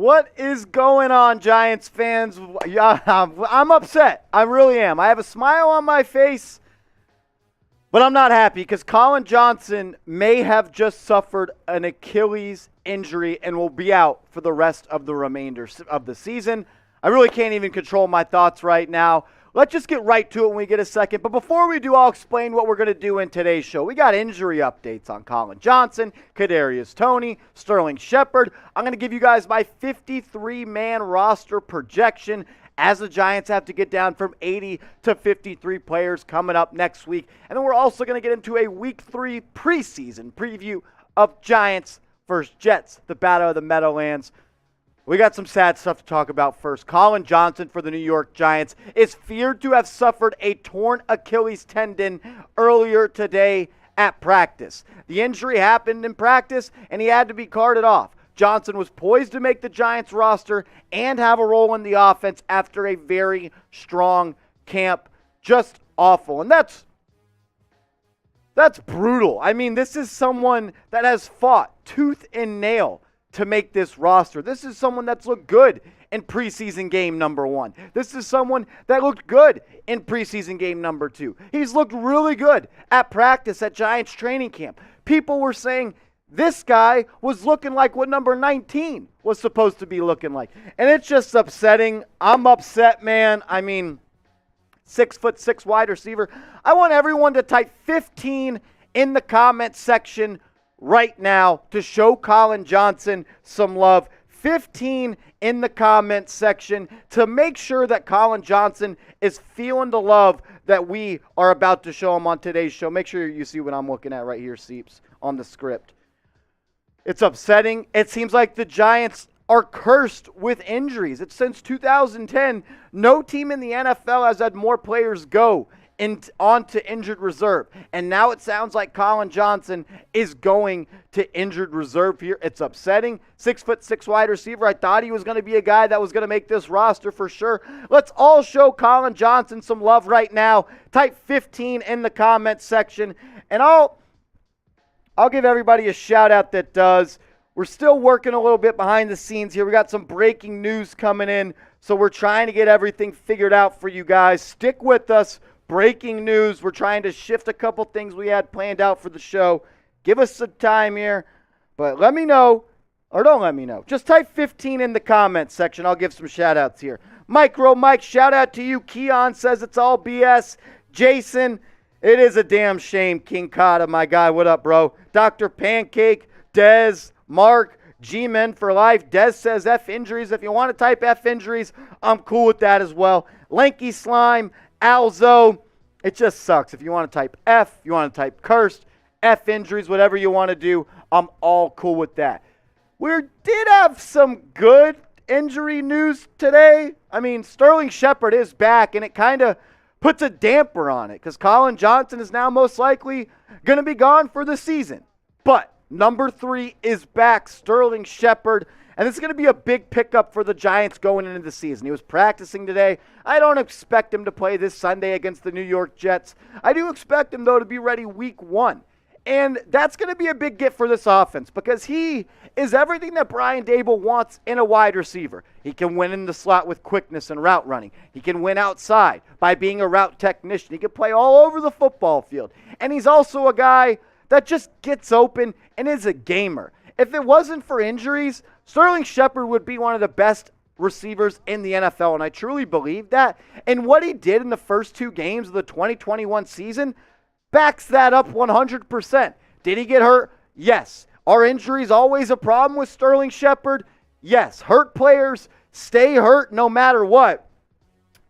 What is going on, Giants fans? Yeah, I'm upset. I really am. I have a smile on my face, but I'm not happy because Colin Johnson may have just suffered an Achilles injury and will be out for the rest of the remainder of the season. I really can't even control my thoughts right now. Let's just get right to it when we get a second. But before we do, I'll explain what we're going to do in today's show. We got injury updates on Colin Johnson, Darius, Sterling Shepard. I'm going to give you guys my 53-man roster projection as the Giants have to get down from 80 to 53 players coming up next week. And then we're also going to get into a Week 3 preseason preview of Giants versus Jets, the Battle of the Meadowlands. We got some sad stuff to talk about first. Colin Johnson for the New York Giants is feared to have suffered a torn Achilles tendon earlier today at practice. The injury happened in practice, and he had to be carted off. Johnson was poised to make the Giants roster and have a role in the offense after a very strong camp. Just awful. And that's brutal. I mean, this is someone that has fought tooth and nail to make this roster. This is someone that's looked good in preseason game number 1. This is someone that looked good in preseason game number 2. He's looked really good at practice at Giants training camp. People were saying this guy was looking like what number 19 was supposed to be looking like. And it's just upsetting. I'm upset, man. I mean, 6'6" wide receiver. I want everyone to type 15 in the comment section right now to show Colin Johnson some love. 15 in the comments section to make sure that Colin Johnson is feeling the love that we are about to show him on today's show. Make sure you see what I'm looking at right here, Seeps, on the script. It's upsetting. It seems like the Giants are cursed with injuries. It's since 2010, no team in the NFL has had more players go onto injured reserve. And now it sounds like Colin Johnson is going to injured reserve here. It's upsetting. 6'6" wide receiver. I thought he was going to be a guy that was going to make this roster for sure. Let's all show Colin Johnson some love right now. Type 15 in the comments section. And I'll give everybody a shout out that does. We're still working a little bit behind the scenes here. We got some breaking news coming in. So we're trying to get everything figured out for you guys. Stick with us. Breaking news. We're trying to shift a couple things we had planned out for the show. Give us some time here. But let me know, or don't let me know. Just type 15 in the comments section. I'll give some shout-outs here. Micro Mike, shout-out to you. Keon says it's all BS. Jason, it is a damn shame. King Kata, my guy. What up, bro? Dr. Pancake, Dez, Mark, G-Men for life. Dez says F injuries. If you want to type F injuries, I'm cool with that as well. Lanky Slime, Alzo, it just sucks. If you want to type F, you want to type cursed, F injuries, whatever you want to do, I'm all cool with that. We did have some good injury news today. I mean, Sterling Shepard is back, and it kind of puts a damper on it because Colin Johnson is now most likely going to be gone for the season. But number 3 is back, Sterling Shepard. And this is going to be a big pickup for the Giants going into the season. He was practicing today. I don't expect him to play this Sunday against the New York Jets. I do expect him, though, to be ready week 1. And that's going to be a big get for this offense because he is everything that Brian Daboll wants in a wide receiver. He can win in the slot with quickness and route running. He can win outside by being a route technician. He can play all over the football field. And he's also a guy that just gets open and is a gamer. If it wasn't for injuries, Sterling Shepard would be one of the best receivers in the NFL, and I truly believe that. And what he did in the first 2 games of the 2021 season backs that up 100%. Did he get hurt? Yes. Are injuries always a problem with Sterling Shepard? Yes. Hurt players stay hurt no matter what.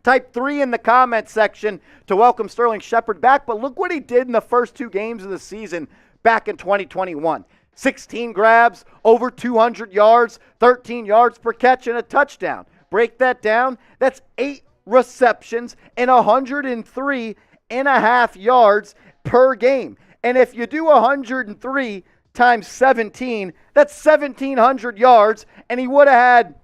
Type 3 in the comments section to welcome Sterling Shepard back, but look what he did in the first 2 games of the season back in 2021. 16 grabs, over 200 yards, 13 yards per catch, and a touchdown. Break that down. That's 8 receptions and 103.5 yards per game. And if you do 103 times 17, that's 1,700 yards, and he would have had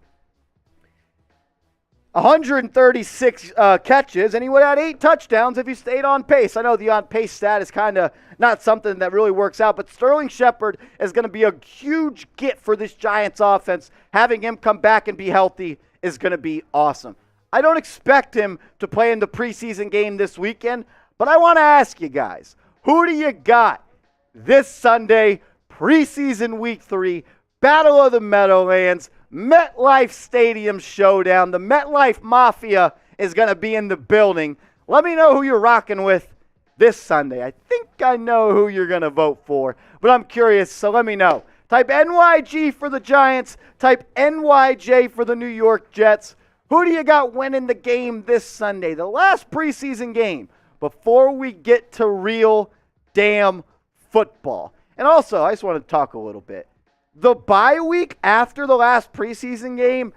136 catches, and he would have had 8 touchdowns if he stayed on pace. I know the on-pace stat is kind of not something that really works out, but Sterling Shepard is going to be a huge get for this Giants offense. Having him come back and be healthy is going to be awesome. I don't expect him to play in the preseason game this weekend, but I want to ask you guys, who do you got this Sunday, preseason week 3, Battle of the Meadowlands, MetLife Stadium showdown? The MetLife Mafia is going to be in the building. Let me know who you're rocking with this Sunday. I think I know who you're going to vote for, but I'm curious, so let me know. Type NYG for the Giants. Type NYJ for the New York Jets. Who do you got winning the game this Sunday? The last preseason game before we get to real damn football. And also, I just want to talk a little bit. The bye week after the last preseason game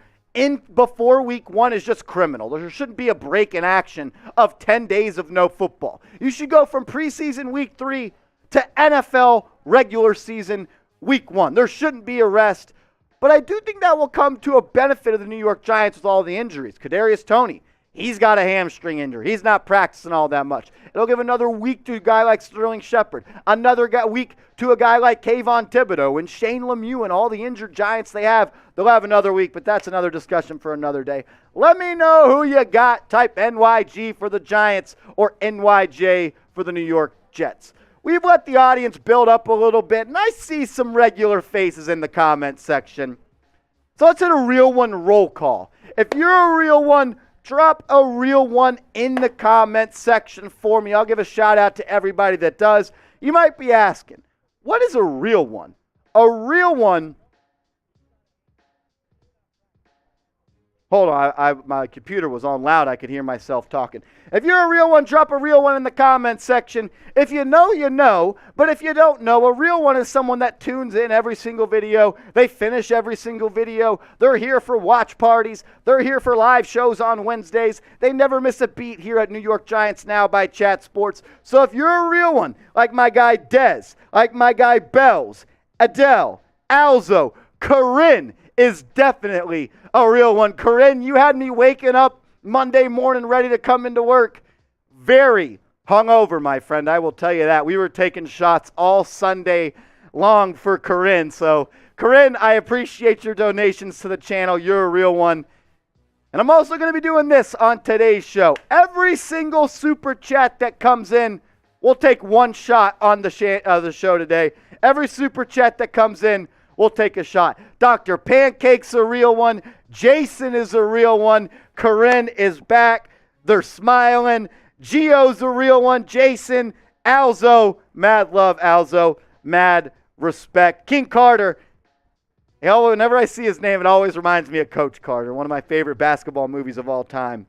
before week 1 is just criminal. There shouldn't be a break in action of 10 days of no football. You should go from preseason week 3 to NFL regular season week 1. There shouldn't be a rest. But I do think that will come to a benefit of the New York Giants with all the injuries. Kadarius Toney, he's got a hamstring injury. He's not practicing all that much. It'll give another week to a guy like Sterling Shepard, another week to a guy like Kayvon Thibodeau and Shane Lemieux and all the injured Giants they have. They'll have another week, but that's another discussion for another day. Let me know who you got. Type NYG for the Giants or NYJ for the New York Jets. We've let the audience build up a little bit, and I see some regular faces in the comment section. So let's hit a real one roll call. If you're a real one, drop a real one in the comment section for me. I'll give a shout out to everybody that does. You might be asking, what is a real one? A real one. Hold on, my computer was on loud. I could hear myself talking. If you're a real one, drop a real one in the comment section. If you know, you know. But if you don't know, a real one is someone that tunes in every single video. They finish every single video. They're here for watch parties. They're here for live shows on Wednesdays. They never miss a beat here at New York Giants Now by Chat Sports. So if you're a real one, like my guy Dez, like my guy Bells, Adele, Alzo, Corinne is definitely a real one. Corinne, you had me waking up Monday morning ready to come into work. Very hungover, my friend. I will tell you that. We were taking shots all Sunday long for Corinne. So, Corinne, I appreciate your donations to the channel. You're a real one. And I'm also going to be doing this on today's show. Every single super chat that comes in, we'll take one shot on the show today. Every super chat that comes in, we'll take a shot. Dr. Pancake's a real one. Jason is a real one. Corinne is back. They're smiling. Gio's a real one. Jason, Alzo, mad love, Alzo, mad respect. King Carter, whenever I see his name, it always reminds me of Coach Carter, one of my favorite basketball movies of all time.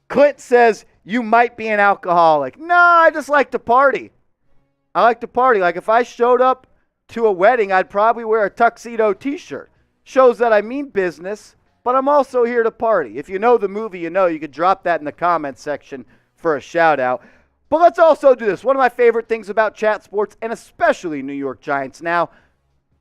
Clint says, you might be an alcoholic. No, I just like to party. I like to party. Like if I showed up to a wedding, I'd probably wear a tuxedo t-shirt. Shows that I mean business, but I'm also here to party. If you know the movie, you know. You could drop that in the comment section for a shout out. But let's also do this. One of my favorite things about Chat Sports, and especially New York Giants Now,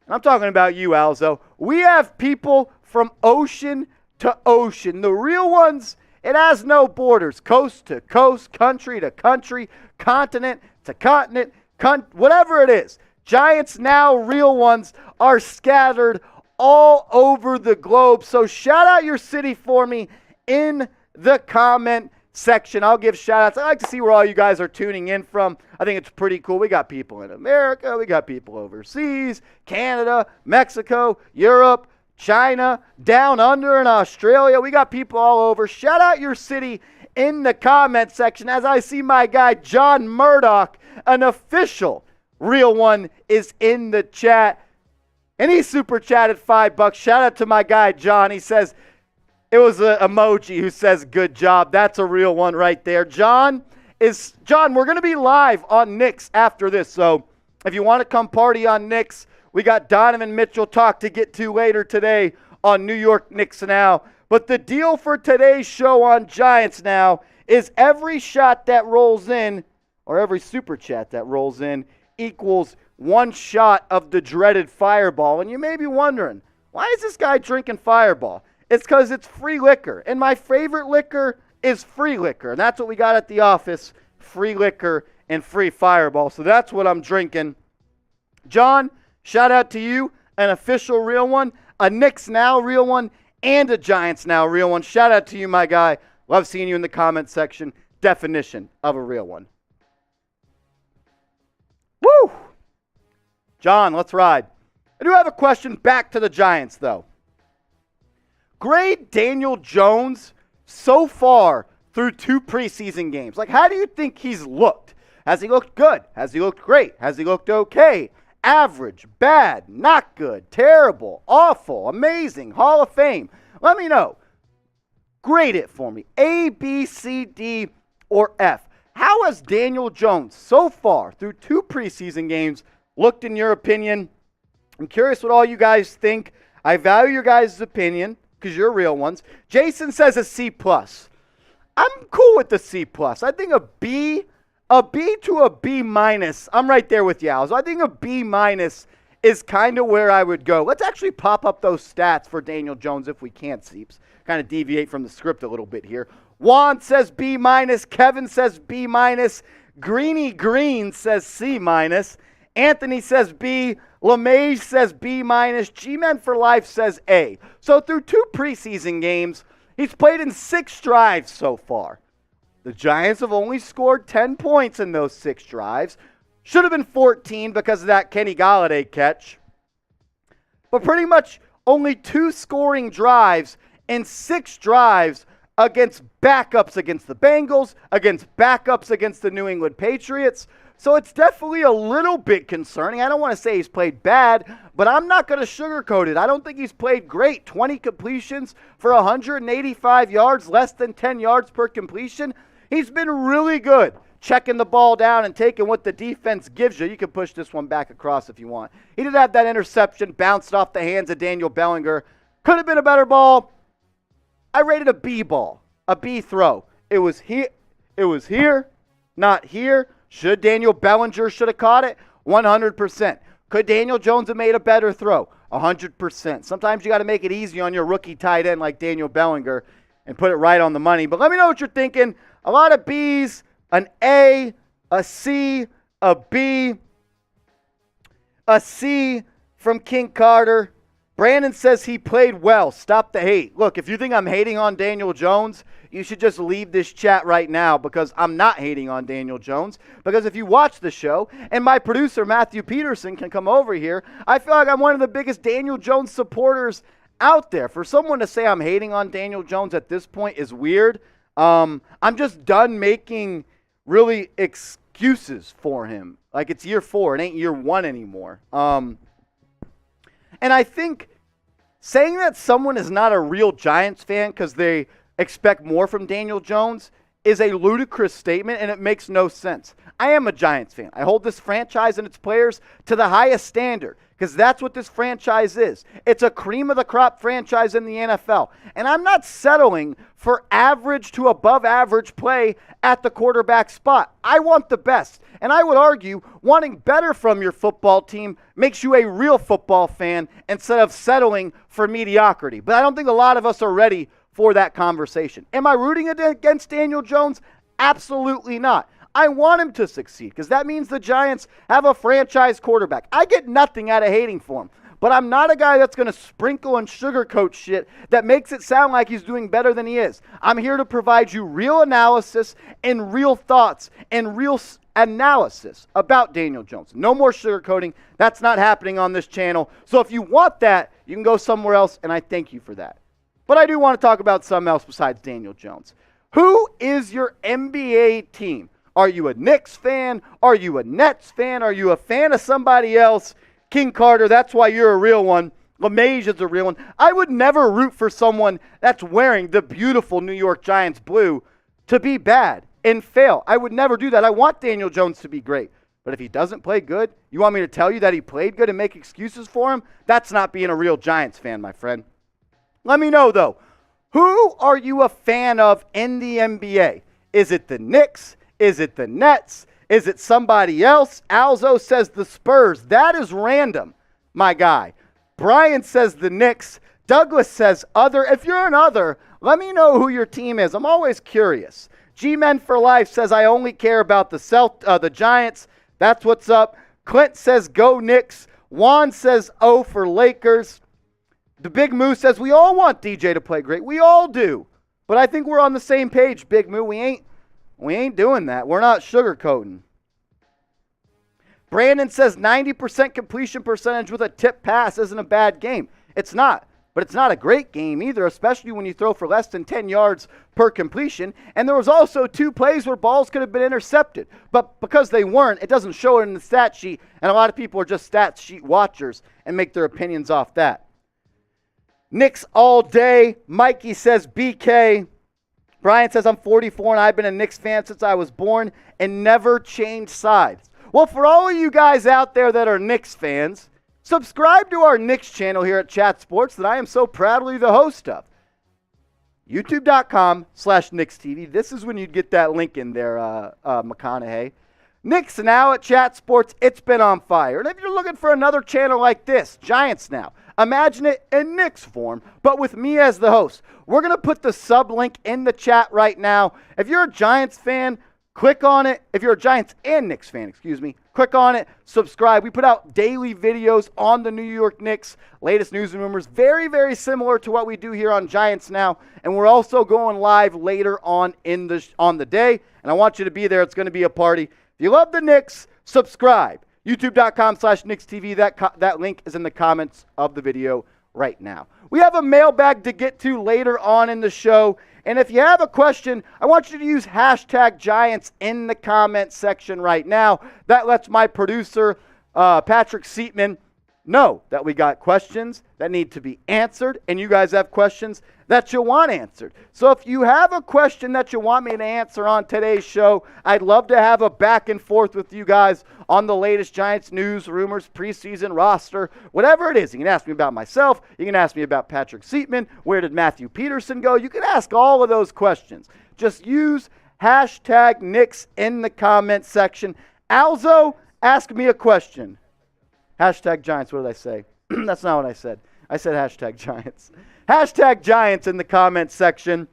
and I'm talking about you, Alzo, we have people from ocean to ocean. The real ones, it has no borders. Coast to coast, country to country, continent to continent, whatever it is. Giants Now real ones are scattered all over the globe. So shout out your city for me in the comment section. I'll give shout outs. I like to see where all you guys are tuning in from. I think it's pretty cool. We got people in America. We got people overseas, Canada, Mexico, Europe, China, down under in Australia. We got people all over. Shout out your city in the comment section. As I see my guy John Murdoch, an official real one, is in the chat. And he super chatted $5. Shout out to my guy, John. He says, it was an emoji who says, good job. That's a real one right there. John, we're going to be live on Knicks after this. So if you want to come party on Knicks, we got Donovan Mitchell talk to get to later today on New York Knicks Now. But the deal for today's show on Giants Now is every shot that rolls in, or every super chat that rolls in, equals one shot of the dreaded Fireball. And you may be wondering, why is this guy drinking Fireball? It's because it's free liquor. And my favorite liquor is free liquor. And that's what we got at the office, free liquor and free Fireball. So that's what I'm drinking. John, shout out to you, an official real one, a Knicks Now real one, and a Giants Now real one. Shout out to you, my guy. Love seeing you in the comment section. Definition of a real one. Woo! John, let's ride. I do have a question back to the Giants, though. Grade Daniel Jones so far through 2 preseason games. Like, how do you think he's looked? Has he looked good? Has he looked great? Has he looked okay? Average, bad, not good, terrible, awful, amazing, Hall of Fame? Let me know. Grade it for me. A, B, C, D, or F. How has Daniel Jones so far through 2 preseason games looked in your opinion? I'm curious what all you guys think. I value your guys' opinion because you're real ones. Jason says a C+. I'm cool with the C+. I think a B to a B-. I'm right there with you, Al. So I think a B- is kind of where I would go. Let's actually pop up those stats for Daniel Jones if we can't, Seeps. Kind of deviate from the script a little bit here. Juan says B-. Kevin says B-. Greeny Green says C-. Anthony says B. LeMage says B-. G-Men for Life says A. So through 2 preseason games, he's played in 6 drives so far. The Giants have only scored 10 points in those 6 drives. Should have been 14 because of that Kenny Golladay catch. But pretty much only 2 scoring drives and 6 drives against backups against the Bengals, against backups against the New England Patriots. So it's definitely a little bit concerning. I don't want to say he's played bad, but I'm not going to sugarcoat it. I don't think he's played great. 20 completions for 185 yards, less than 10 yards per completion. He's been really good checking the ball down and taking what the defense gives you. You can push this one back across if you want. He did have that interception, bounced off the hands of Daniel Bellinger. Could have been a better ball. I rated a B ball, a B throw. It was here, not here. Should Daniel Bellinger should have caught it? 100%. Could Daniel Jones have made a better throw? 100%. Sometimes you got to make it easy on your rookie tight end like Daniel Bellinger and put it right on the money. But let me know what you're thinking. A lot of B's, an A, a C, a B, a C from King Carter. Brandon says he played well. Stop the hate. Look, if you think I'm hating on Daniel Jones, you should just leave this chat right now because I'm not hating on Daniel Jones. Because if you watch the show, and my producer Matthew Peterson can come over here, I feel like I'm one of the biggest Daniel Jones supporters out there. For someone to say I'm hating on Daniel Jones at this point is weird. I'm just done making really excuses for him. Like it's year 4, it ain't year 1 anymore. And I think saying that someone is not a real Giants fan because they expect more from Daniel Jones is a ludicrous statement, and it makes no sense. I am a Giants fan. I hold this franchise and its players to the highest standard because that's what this franchise is. It's a cream-of-the-crop franchise in the NFL, and I'm not settling for average to above-average play at the quarterback spot. I want the best, and I would argue wanting better from your football team makes you a real football fan instead of settling for mediocrity. But I don't think a lot of us are ready for that conversation. Am I rooting against Daniel Jones? Absolutely not. I want him to succeed because that means the Giants have a franchise quarterback. I get nothing out of hating for him, but I'm not a guy that's going to sprinkle and sugarcoat shit that makes it sound like he's doing better than he is. I'm here to provide you real analysis and real thoughts and real analysis about Daniel Jones. No more sugarcoating. That's not happening on this channel. So if you want that, you can go somewhere else, and I thank you for that. But I do want to talk about something else besides Daniel Jones. Who is your NBA team? Are you a Knicks fan? Are you a Nets fan? Are you a fan of somebody else? King Carter, that's why you're a real one. LeMage is a real one. I would never root for someone that's wearing the beautiful New York Giants blue to be bad and fail. I would never do that. I want Daniel Jones to be great. But if he doesn't play good, you want me to tell you that he played good and make excuses for him? That's not being a real Giants fan, my friend. Let me know, though. Who are you a fan of in the NBA? Is it the Knicks? Is it the Nets? Is it somebody else? Alzo says the Spurs. That is random, my guy. Brian says the Knicks. Douglas says, if you're an other, let me know who your team is. I'm always curious. G-Men for Life says, I only care about the Giants. That's what's up. Clint says, go Knicks. Juan says, oh for Lakers. The Big Moo says, we all want DJ to play great. We all do. But I think we're on the same page, Big Moo. We ain't doing that. We're not sugarcoating. Brandon says 90% completion percentage with a tip pass isn't a bad game. It's not. But it's not a great game either, especially when you throw for less than 10 yards per completion. And there was also 2 plays where balls could have been intercepted. But because they weren't, it doesn't show it in the stat sheet. And a lot of people are just stat sheet watchers and make their opinions off that. Knicks all day. Mikey says BK. Brian says I'm 44 and I've been a Knicks fan since I was born and never changed sides. Well, for all of you guys out there that are Knicks fans, subscribe to our Knicks channel here at Chat Sports that I am so proudly the host of. YouTube.com/KnicksTV. This is when you'd get that link in there, McConaughey. Knicks Now at Chat Sports. It's been on fire. And if you're looking for another channel like this, Giants Now, imagine it in Knicks form, but with me as the host. We're going to put the sub link in the chat right now. If you're a Giants fan, click on it. If you're a Giants and Knicks fan, click on it, subscribe. We put out daily videos on the New York Knicks, latest news and rumors, very, very similar to what we do here on Giants Now. And we're also going live later on on the day. And I want you to be there. It's going to be a party. If you love the Knicks, subscribe. YouTube.com/KnicksTV. That link is in the comments of the video right now. We have a mailbag to get to later on in the show. And if you have a question, I want you to use #Giants in the comment section right now. That lets my producer, Patrick Seatman, know that we got questions that need to be answered, and you guys have questions that you want answered. So if you have a question that you want me to answer on today's show, I'd love to have a back and forth with you guys on the latest Giants news, rumors, preseason roster, whatever it is. You can ask me about myself. You can ask me about Patrick Seatman. Where did Matthew Peterson go? You can ask all of those questions. Just use #Knicks in the comment section. Alzo, ask me a question. #Giants, what did I say? That's not what I said. I said #Giants. #Giants in the comment section.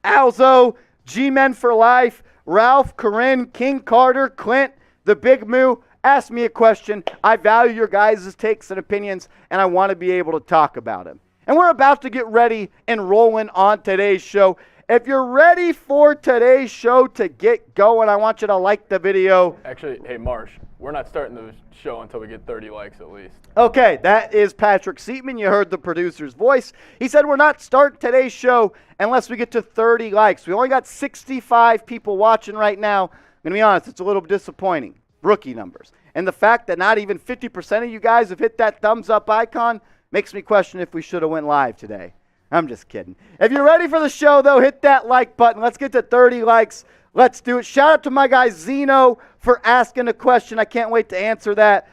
Alzo, G-Men for Life, Ralph, Corinne, King Carter, Clint, the Big Moo. Ask me a question. I value your guys' takes and opinions, and I want to be able to talk about them. And we're about to get ready and rolling on today's show. If you're ready for today's show to get going, I want you to like the video. Actually, hey, Marsh, we're not starting the show until we get 30 likes at least. Okay, that is Patrick Seatman. You heard the producer's voice. He said we're not starting today's show unless we get to 30 likes. We only got 65 people watching right now. I'm going to be honest, it's a little disappointing. Rookie numbers. And the fact that not even 50% of you guys have hit that thumbs up icon makes me question if we should have went live today. I'm just kidding. If you're ready for the show, though, hit that like button. Let's get to 30 likes. Let's do it. Shout out to my guy Zeno for asking a question. I can't wait to answer that.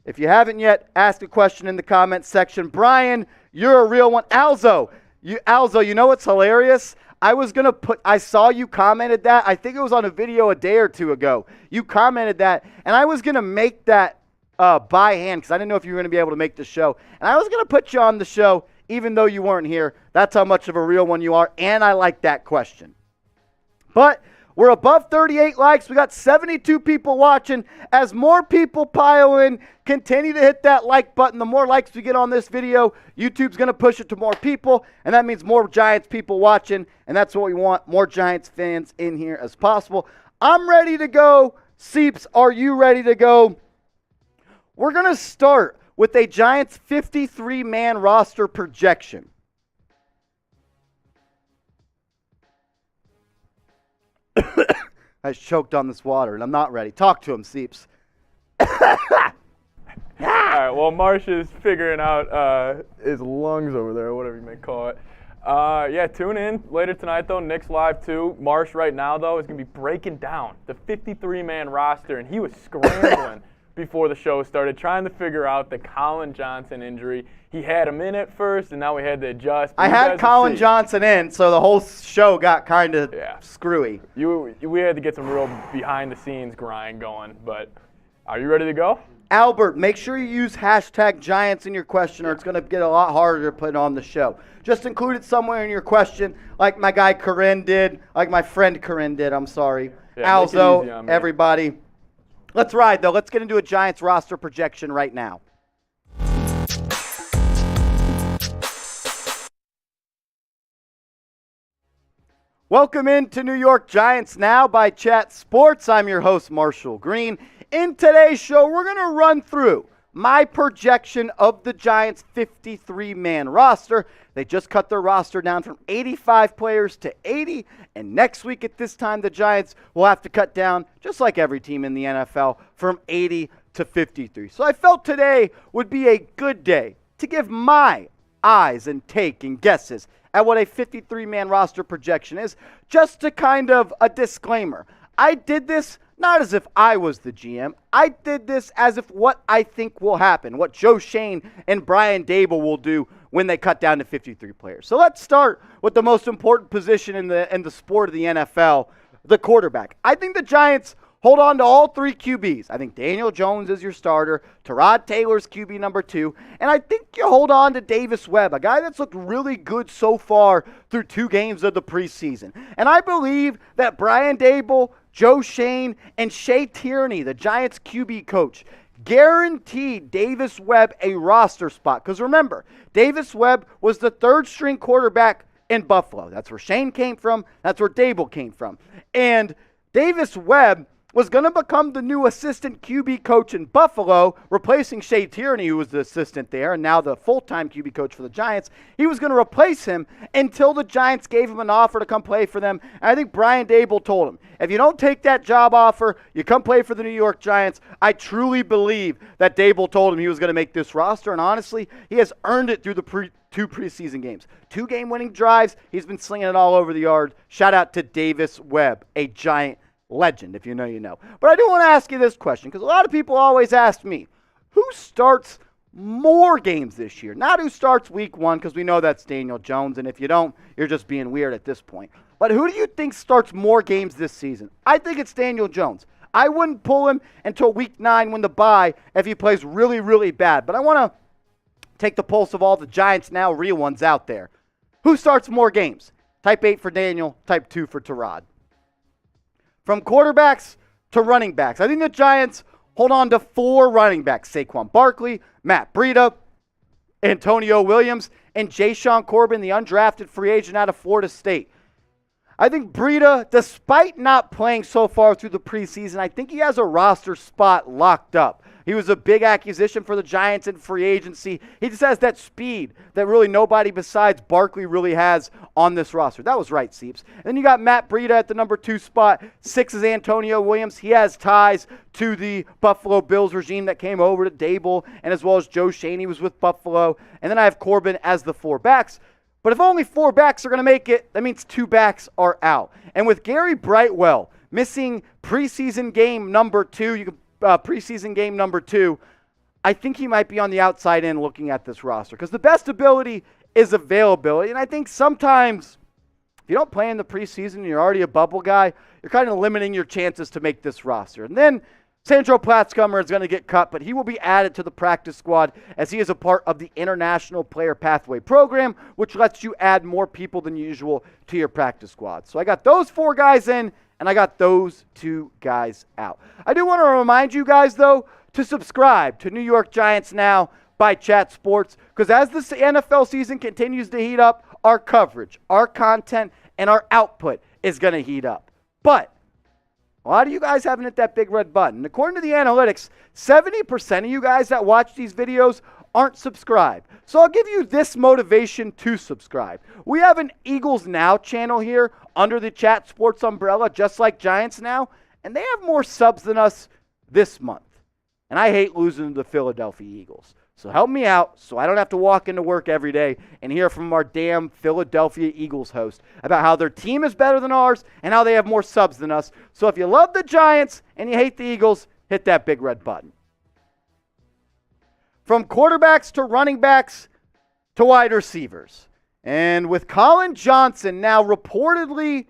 If you haven't yet, ask a question in the comment section. Brian, you're a real one. Alzo, you know what's hilarious? I saw you commented that. I think it was on a video a day or two ago. You commented that, and I was going to make that by hand because I didn't know if you were going to be able to make the show. And I was going to put you on the show even though you weren't here. That's how much of a real one you are, and I like that question. But we're above 38 likes. We got 72 people watching. As more people pile in, continue to hit that like button. The more likes we get on this video, YouTube's going to push it to more people, and that means more Giants people watching, and that's what we want, more Giants fans in here as possible. I'm ready to go. Seeps, are you ready to go? We're going to start with a Giants 53-man roster projection. I choked on this water, and I'm not ready. Talk to him, Seeps. All right, well, Marsh is figuring out his lungs over there, whatever you may call it. Yeah, tune in later tonight, though. Knicks Live 2. Marsh right now, though, is going to be breaking down the 53-man roster, and he was scrambling before the show started, trying to figure out the Colin Johnson injury. He had him in at first, and now we had to adjust. I had Colin Johnson in, so the whole show got kind of screwy. We had to get some real behind-the-scenes grind going, but Are you ready to go? Albert, make sure you use hashtag Giants in your question or it's going to get a lot harder to put on the show. Just include it somewhere in your question like my guy Corinne did, like my friend Corinne did, I'm sorry. Yeah, Alzo, everybody. Let's ride, though. Let's get into a Giants roster projection right now. Welcome into New York Giants Now by Chat Sports. I'm your host, Marshall Green. In today's show, we're going to run through my projection of the Giants' 53-man roster. They just cut their roster down from 85 players to 80, and next week at this time, the Giants will have to cut down, just like every team in the NFL, from 80 to 53. So I felt today would be a good day to give my eyes and take and guesses at what a 53-man roster projection is, just to kind of a disclaimer. I did this not as if I was the GM. I did this as if what I think will happen, what Joe Schoen and Brian Daboll will do when they cut down to 53 players. So let's start with the most important position in the sport of the NFL, the quarterback. I think the Giants hold on to all three QBs. I think Daniel Jones is your starter. Tyrod Taylor's QB number 2. And I think you hold on to Davis Webb, a guy that's looked really good so far through 2 games of the preseason. And I believe that Brian Daboll, Joe Schoen, and Shea Tierney, the Giants QB coach, guaranteed Davis Webb a roster spot. Because remember, Davis Webb was the 3rd-string quarterback in Buffalo. That's where Schoen came from. That's where Daboll came from. And Davis Webb was going to become the new assistant QB coach in Buffalo, replacing Shea Tierney, who was the assistant there, and now the full-time QB coach for the Giants. He was going to replace him until the Giants gave him an offer to come play for them. And I think Brian Daboll told him, if you don't take that job offer, you come play for the New York Giants. I truly believe that Daboll told him he was going to make this roster, and honestly, he has earned it through the 2 preseason games. 2 game-winning drives. He's been slinging it all over the yard. Shout out to Davis Webb, a Giant legend. If you know, you know. But I do want to ask you this question, because a lot of people always ask me, who starts more games this year? Not who starts week 1, because we know that's Daniel Jones, and if you don't, you're just being weird at this point. But who do you think starts more games this season? I think it's Daniel Jones. I wouldn't pull him until week 9 when the bye if he plays really, really bad. But I want to take the pulse of all the Giants Now real ones out there. Who starts more games? Type 8 for Daniel, type 2 for Tyrod. From quarterbacks to running backs, I think the Giants hold on to 4 running backs: Saquon Barkley, Matt Breida, Antonio Williams, and Jashaun Corbin, the undrafted free agent out of Florida State. I think Breida, despite not playing so far through the preseason, I think he has a roster spot locked up. He was a big acquisition for the Giants in free agency. He just has that speed that really nobody besides Barkley really has on this roster. That was right, Seeps. And then you got Matt Breida at the number 2 spot. 6 is Antonio Williams. He has ties to the Buffalo Bills regime that came over to Daboll, and as well as Joe Schoen, he was with Buffalo. And then I have Corbin as the 4 backs. But if only 4 backs are going to make it, that means 2 backs are out. And with Gary Brightwell missing preseason game number 2, preseason game number 2, I think he might be on the outside in looking at this roster, because the best ability is availability. And I think sometimes if you don't play in the preseason and you're already a bubble guy, you're kind of limiting your chances to make this roster. And then Sandro Platzgummer is going to get cut, but he will be added to the practice squad as he is a part of the International Player Pathway Program, which lets you add more people than usual to your practice squad. So I got those 4 guys in, and I got those 2 guys out. I do want to remind you guys, though, to subscribe to New York Giants Now by Chat Sports, because as the NFL season continues to heat up, our coverage, our content, and our output is going to heat up. But a lot of you guys haven't hit that big red button. And according to the analytics, 70% of you guys that watch these videos aren't subscribed. So I'll give you this motivation to subscribe. We have an Eagles Now channel here under the Chat Sports umbrella, just like Giants Now, and they have more subs than us this month. And I hate losing to the Philadelphia Eagles. So help me out so I don't have to walk into work every day and hear from our damn Philadelphia Eagles host about how their team is better than ours and how they have more subs than us. So if you love the Giants and you hate the Eagles, hit that big red button. From quarterbacks to running backs to wide receivers. And with Colin Johnson now reportedly,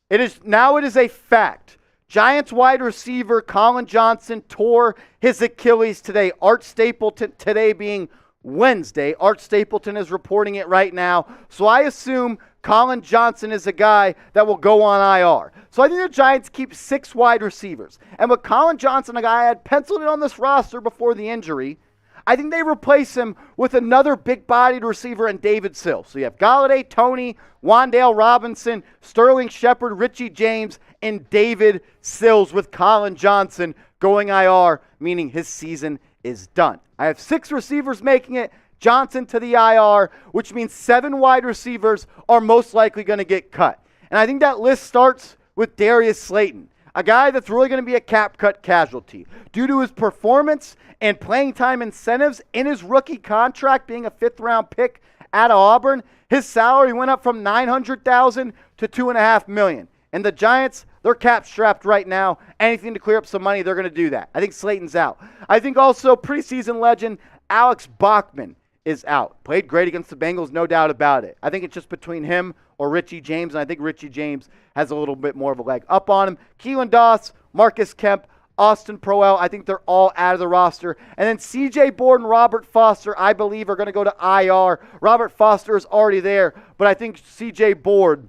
it is a fact Giants wide receiver Colin Johnson tore his Achilles today. Art Stapleton, today being Wednesday, Art Stapleton is reporting it right now. So I assume Colin Johnson is a guy that will go on IR. So I think the Giants keep 6 wide receivers. And with Colin Johnson, a guy I had penciled in on this roster before the injury, I think they replace him with another big-bodied receiver in David Sills. So you have Galladay, Tony, Wan'Dale Robinson, Sterling Shepard, Richie James, and David Sills with Colin Johnson going IR, meaning his season is done. I have 6 receivers making it, Johnson to the IR, which means 7 wide receivers are most likely going to get cut. And I think that list starts with Darius Slayton, a guy that's really going to be a cap-cut casualty. Due to his performance and playing time incentives in his rookie contract being a 5th-round pick out of Auburn, his salary went up from $900,000 to $2.5 million. And the Giants, they're cap-strapped right now. Anything to clear up some money, they're going to do that. I think Slayton's out. I think also preseason legend Alex Bachman is out. Played great against the Bengals, no doubt about it. I think it's just between him or Richie James, and I think Richie James has a little bit more of a leg up on him. Keelan Doss, Marcus Kemp, Austin Proel, I think they're all out of the roster. And then C.J. Board and Robert Foster, I believe, are going to go to IR. Robert Foster is already there, but I think C.J. Board,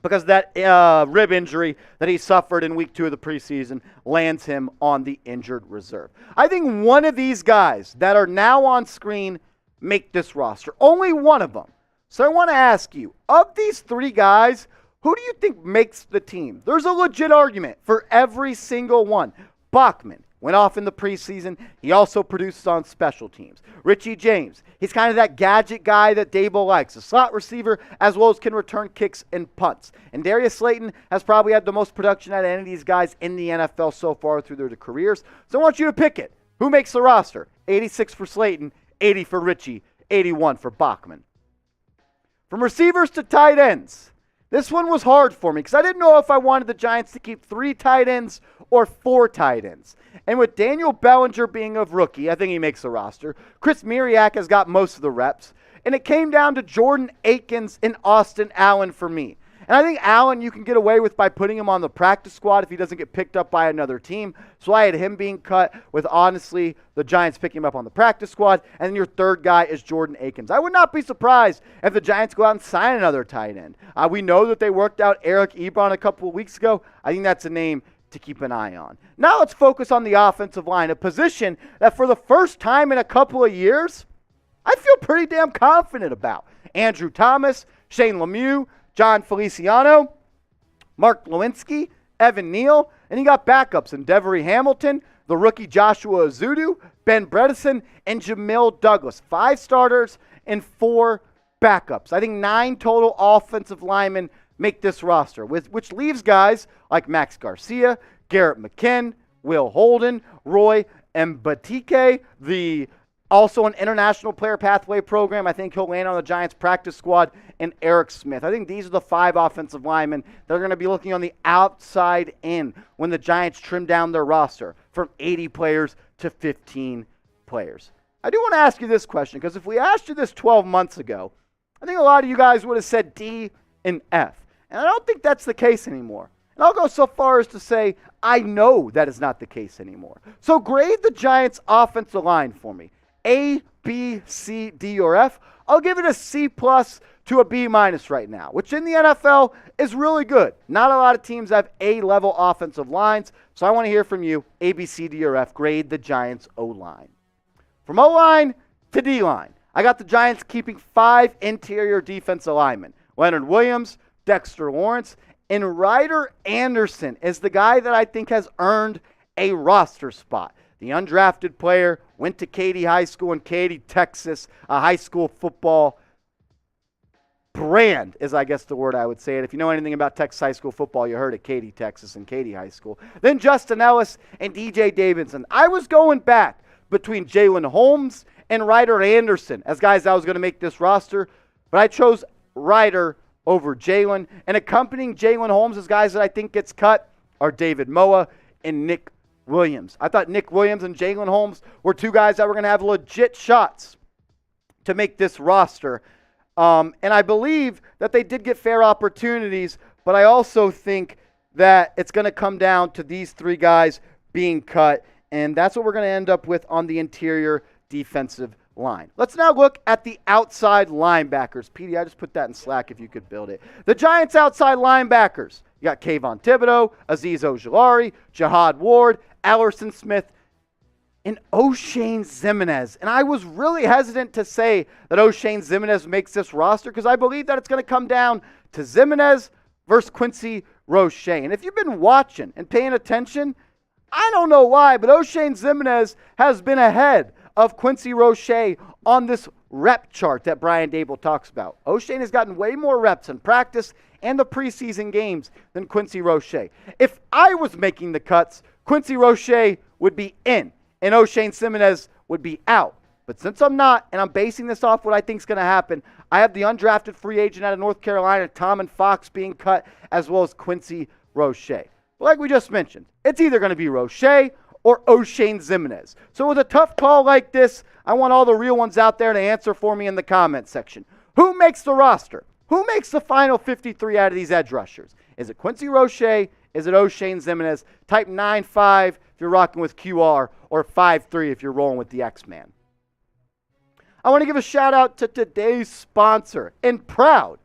because of that rib injury that he suffered in week 2 of the preseason, lands him on the injured reserve. I think one of these guys that are now on screen make this roster. Only one of them. So I want to ask you, of these 3 guys, who do you think makes the team? There's a legit argument for every single one. Bachman went off in the preseason. He also produces on special teams. Richie James, he's kind of that gadget guy that Dable likes, a slot receiver, as well as can return kicks and punts. And Darius Slayton has probably had the most production out of any of these guys in the NFL so far through their careers. So I want you to pick it. Who makes the roster? 86 for Slayton, 80 for Richie, 81 for Bachman. From receivers to tight ends, this one was hard for me because I didn't know if I wanted the Giants to keep 3 tight ends or 4 tight ends. And with Daniel Bellinger being a rookie, I think he makes the roster. Chris Miriak has got most of the reps. And it came down to Jordan Akins and Austin Allen for me. And I think Allen you can get away with by putting him on the practice squad if he doesn't get picked up by another team. So I had him being cut with, honestly, the Giants picking him up on the practice squad. And then your third guy is Jordan Akins. I would not be surprised if the Giants go out and sign another tight end. We know that they worked out Eric Ebron a couple of weeks ago. I think that's a name to keep an eye on. Now let's focus on the offensive line, a position that for the first time in a couple of years, I feel pretty damn confident about. Andrew Thomas, Shane Lemieux, John Feliciano, Mark Lewinsky, Evan Neal, and you got backups in Devery Hamilton, the rookie Joshua Azudu, Ben Bredesen, and Jamil Douglas. 5 starters and 4 backups. I think 9 total offensive linemen make this roster, which leaves guys like Max Garcia, Garrett McKinn, Will Holden, Roy Mbatike, also an international player pathway program. I think he'll land on the Giants practice squad, and Eric Smith. I think these are the 5 offensive linemen that are going to be looking on the outside in when the Giants trim down their roster from 80 players to 15 players. I do want to ask you this question, because if we asked you this 12 months ago, I think a lot of you guys would have said D and F. And I don't think that's the case anymore. And I'll go so far as to say I know that is not the case anymore. So grade the Giants' offensive line for me. A, B, C, D, or F. I'll give it a C+ to a B- right now, which in the NFL is really good. Not a lot of teams have A-level offensive lines, so I want to hear from you. A, B, C, D, or F. Grade the Giants' O-line. From O-line to D-line, I got the Giants keeping 5 interior defensive linemen. Leonard Williams, Dexter Lawrence, and Ryder Anderson is the guy that I think has earned a roster spot. The undrafted player went to Katy High School in Katy, Texas, a high school football brand is, I guess, the word I would say it. If you know anything about Texas high school football, you heard of Katy, Texas, and Katy High School. Then Justin Ellis and DJ Davidson. I was going back between Jalen Holmes and Ryder Anderson as guys that was going to make this roster, but I chose Ryder over Jalen. And accompanying Jalen Holmes as guys that I think gets cut are David Moa and Nick Williams. I thought Nick Williams and Jalen Holmes were 2 guys that were going to have legit shots to make this roster. And I believe that they did get fair opportunities, but I also think that it's going to come down to these three guys being cut, and that's what we're going to end up with on the interior defensive line. Let's now look at the outside linebackers. PD, I just put that in Slack if you could build it. The Giants' outside linebackers. You got Kayvon Thibodeau, Azeez Ojulari, Jihad Ward, Allerson Smith, and O'Shane Ximines. And I was really hesitant to say that O'Shane Ximines makes this roster because I believe that it's going to come down to Ximines versus Quincy Roche. And if you've been watching and paying attention, I don't know why, but O'Shane Ximines has been ahead of Quincy Roche on this rep chart that Brian Dable talks about. O'Shane has gotten way more reps in practice and the preseason games than Quincy Roche. If I was making the cuts, Quincy Roche would be in and O'Shane Ximines would be out. But since I'm not, and I'm basing this off what I think is going to happen, I have the undrafted free agent out of North Carolina, Tom and Fox, being cut, as well as Quincy Roche. But like we just mentioned, it's either going to be Roche or O'Shane Ximines. So with a tough call like this, I want all the real ones out there to answer for me in the comment section. Who makes the roster? Who makes the final 53 out of these edge rushers? Is it Quincy Roche? Is it O'Shane Ximines? Type 9-5 if you're rocking with QR, or 5-3 if you're rolling with the X-Man. I want to give a shout out to today's sponsor and proud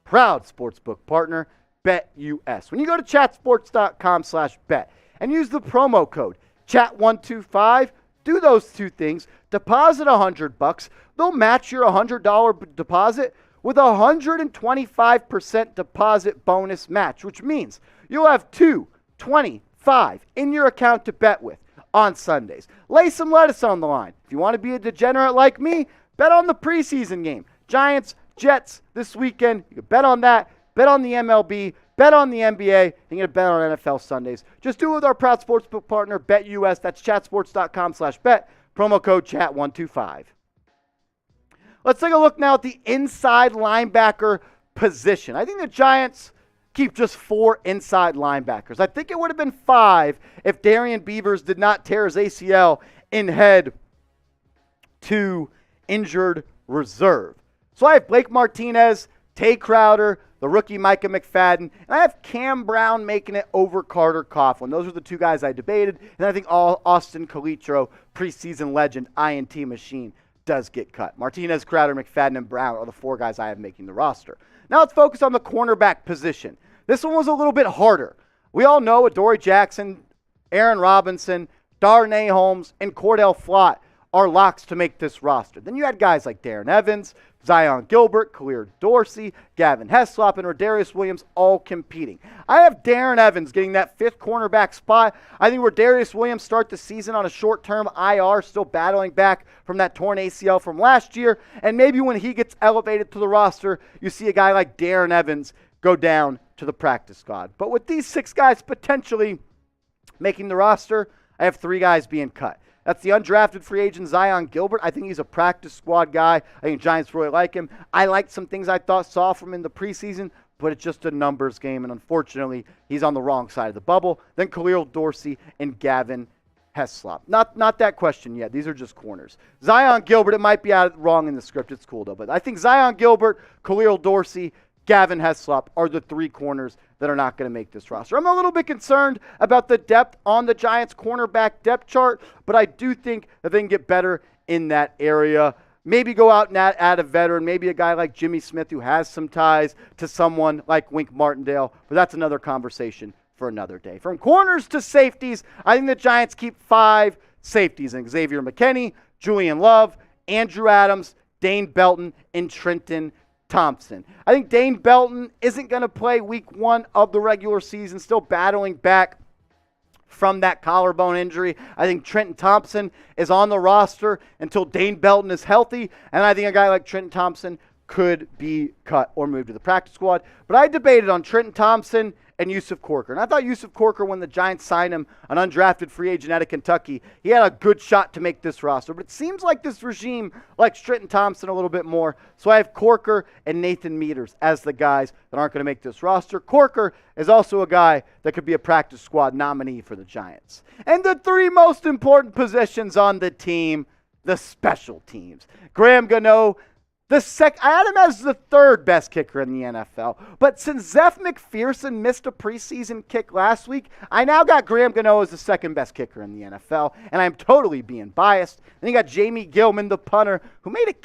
sportsbook partner, BetUS. When you go to chatsports.com/bet and use the promo code chat125, do those two things. Deposit $100. They'll match your $100 deposit with a 125% deposit bonus match, which means you'll have $225 in your account to bet with on Sundays. Lay some lettuce on the line. If you want to be a degenerate like me, bet on the preseason game. Giants, Jets this weekend. You can bet on that. Bet on the MLB. Bet on the NBA. And you can bet on NFL Sundays. Just do it with our proud sportsbook partner, BetUS. That's chatsports.com/bet. Promo code chat125. Let's take a look now at the inside linebacker position. I think the Giants keep just 4 inside linebackers. I think it would have been 5 if Darian Beavers did not tear his ACL and head to injured reserve. So I have Blake Martinez, Tay Crowder, the rookie Micah McFadden, and I have Cam Brown making it over Carter Coughlin. Those are the 2 guys I debated, and I think Austin Calitro, preseason legend, INT machine, does get cut. Martinez, Crowder, McFadden, and Brown are the 4 guys I have making the roster. Now let's focus on the cornerback position. This one was a little bit harder. We all know Adoree Jackson, Aaron Robinson, Darnay Holmes, and Cordell Flott are locks to make this roster. Then you had guys like Darren Evans, Zion Gilbert, Khalil Dorsey, Gavin Heslop, and Rodarius Williams all competing. I have Darren Evans getting that 5th cornerback spot. I think Rodarius Williams start the season on a short-term IR, still battling back from that torn ACL from last year. And maybe when he gets elevated to the roster, you see a guy like Darren Evans go down to the practice squad. But with these 6 guys potentially making the roster, I have 3 guys being cut. That's the undrafted free agent Zion Gilbert. I think he's a practice squad guy. I think Giants really like him. I liked some things I saw from him in the preseason, but it's just a numbers game, and unfortunately, he's on the wrong side of the bubble. Then Khalil Dorsey and Gavin Heslop. Not that question yet. These are just corners. Zion Gilbert, it might be wrong in the script. It's cool, though. But I think Zion Gilbert, Khalil Dorsey, Gavin Heslop are the 3 corners that are not going to make this roster. I'm a little bit concerned about the depth on the Giants' cornerback depth chart, but I do think that they can get better in that area. Maybe go out and add a veteran, maybe a guy like Jimmy Smith who has some ties to someone like Wink Martindale, but that's another conversation for another day. From corners to safeties, I think the Giants keep 5 safeties in Xavier McKinney, Julian Love, Andrew Adams, Dane Belton, and Trenton Thompson. I think Dane Belton isn't going to play week 1 of the regular season, still battling back from that collarbone injury. I think Trenton Thompson is on the roster until Dane Belton is healthy, and I think a guy like Trenton Thompson could be cut or moved to the practice squad. But I debated on Trenton Thompson and Yusuf Corker. And I thought Yusuf Corker, when the Giants signed him, an undrafted free agent out of Kentucky, he had a good shot to make this roster. But it seems like this regime likes Trenton Thompson a little bit more. So I have Corker and Nathan Meters as the guys that aren't going to make this roster. Corker is also a guy that could be a practice squad nominee for the Giants. And the 3 most important positions on the team, the special teams. Graham Gano, I had him as the third best kicker in the NFL. But since Zeph McPherson missed a preseason kick last week, I now got Graham Gano as the second best kicker in the NFL, and I'm totally being biased. Then you got Jamie Gilman, the punter, who made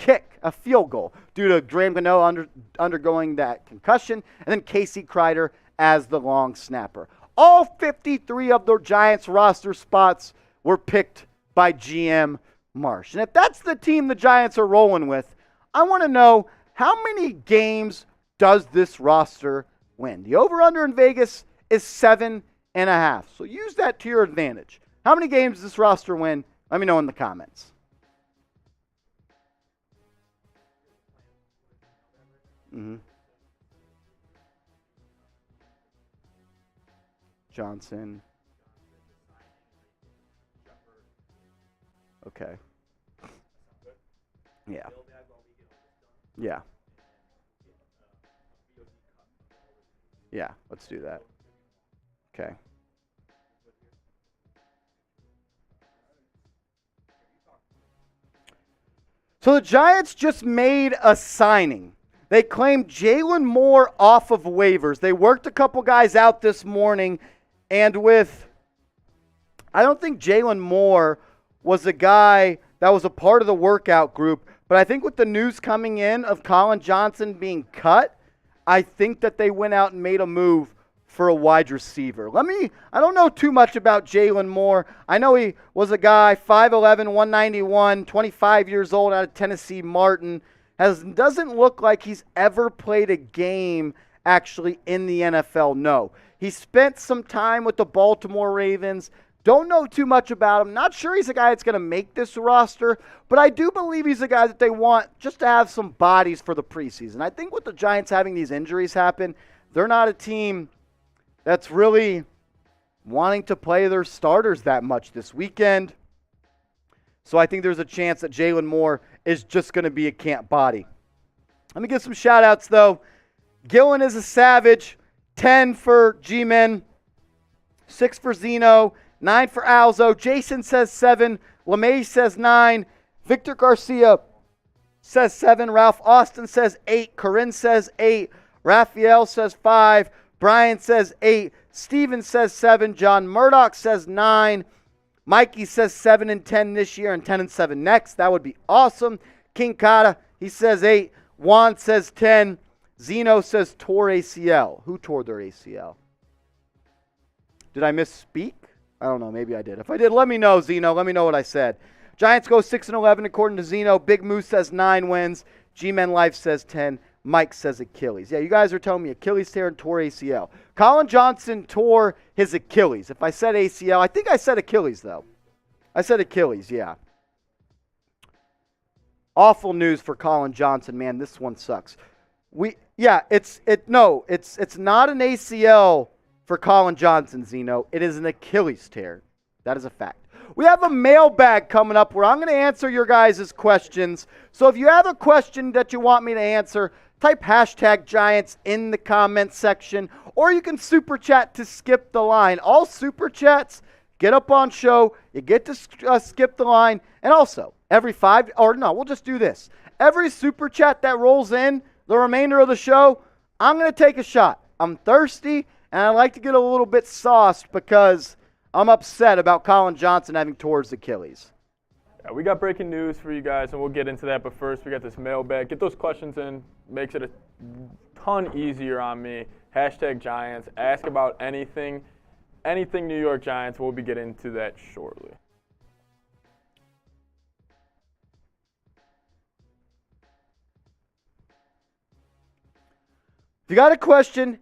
a field goal, due to Graham Gano undergoing that concussion, and then Casey Kreider as the long snapper. All 53 of the Giants roster spots were picked by GM Marsh. And if that's the team the Giants are rolling with, I want to know, how many games does this roster win? The over-under in Vegas is 7.5. So use that to your advantage. How many games does this roster win? Let me know in the comments. Johnson. Okay. Yeah. Yeah. Yeah, let's do that. Okay. So the Giants just made a signing. They claimed Jalen Moore off of waivers. They worked a couple guys out this morning, and I don't think Jalen Moore was a guy that was a part of the workout group, but I think with the news coming in of Colin Johnson being cut, I think that they went out and made a move for a wide receiver. I don't know too much about Jalen Moore. I know he was a guy, 5'11", 191, 25 years old, out of Tennessee Martin. Doesn't look like he's ever played a game actually in the NFL, no. He spent some time with the Baltimore Ravens. Don't know too much about him. Not sure he's a guy that's going to make this roster, but I do believe he's a guy that they want just to have some bodies for the preseason. I think with the Giants having these injuries happen, they're not a team that's really wanting to play their starters that much this weekend. So I think there's a chance that Jalen Moore is just going to be a camp body. Let me give some shout-outs, though. Gillen is a savage. 10 for G-Men. 6 for Zeno. 9 for Alzo. Jason says 7. LeMay says 9. Victor Garcia says 7. Ralph Austin says 8. Corinne says 8. Raphael says 5. Brian says 8. Steven says 7. John Murdoch says 9. Mikey says 7 and 10 this year and 10 and 7 next. That would be awesome. King Kata, he says 8. Juan says 10. Zeno says tore ACL. Who tore their ACL? Did I misspeak? I don't know. Maybe I did. If I did, let me know, Zeno. Let me know what I said. Giants go 6-11 according to Zeno. Big Moose says 9 wins. G-Men Life says 10. Mike says Achilles. Yeah, you guys are telling me Achilles tear and tore ACL. Colin Johnson tore his Achilles. If I said ACL, I think I said Achilles, though. I said Achilles, yeah. Awful news for Colin Johnson, man. This one sucks. It's not an ACL for Colin Johnson, Zeno. It is an Achilles tear. That is a fact. We have a mailbag coming up where I'm going to answer your guys' questions. So if you have a question that you want me to answer, type #Giants in the comments section, or you can super chat to skip the line. All super chats get up on show. You get to skip the line. And also, we'll just do this. Every super chat that rolls in the remainder of the show, I'm going to take a shot. I'm thirsty, and I like to get a little bit sauced because I'm upset about Colin Johnson having tore his Achilles. Yeah, we got breaking news for you guys, and we'll get into that. But first, we got this mailbag. Get those questions in. Makes it a ton easier on me. #Giants. Ask about anything New York Giants. We'll be getting into that shortly. If you got a question,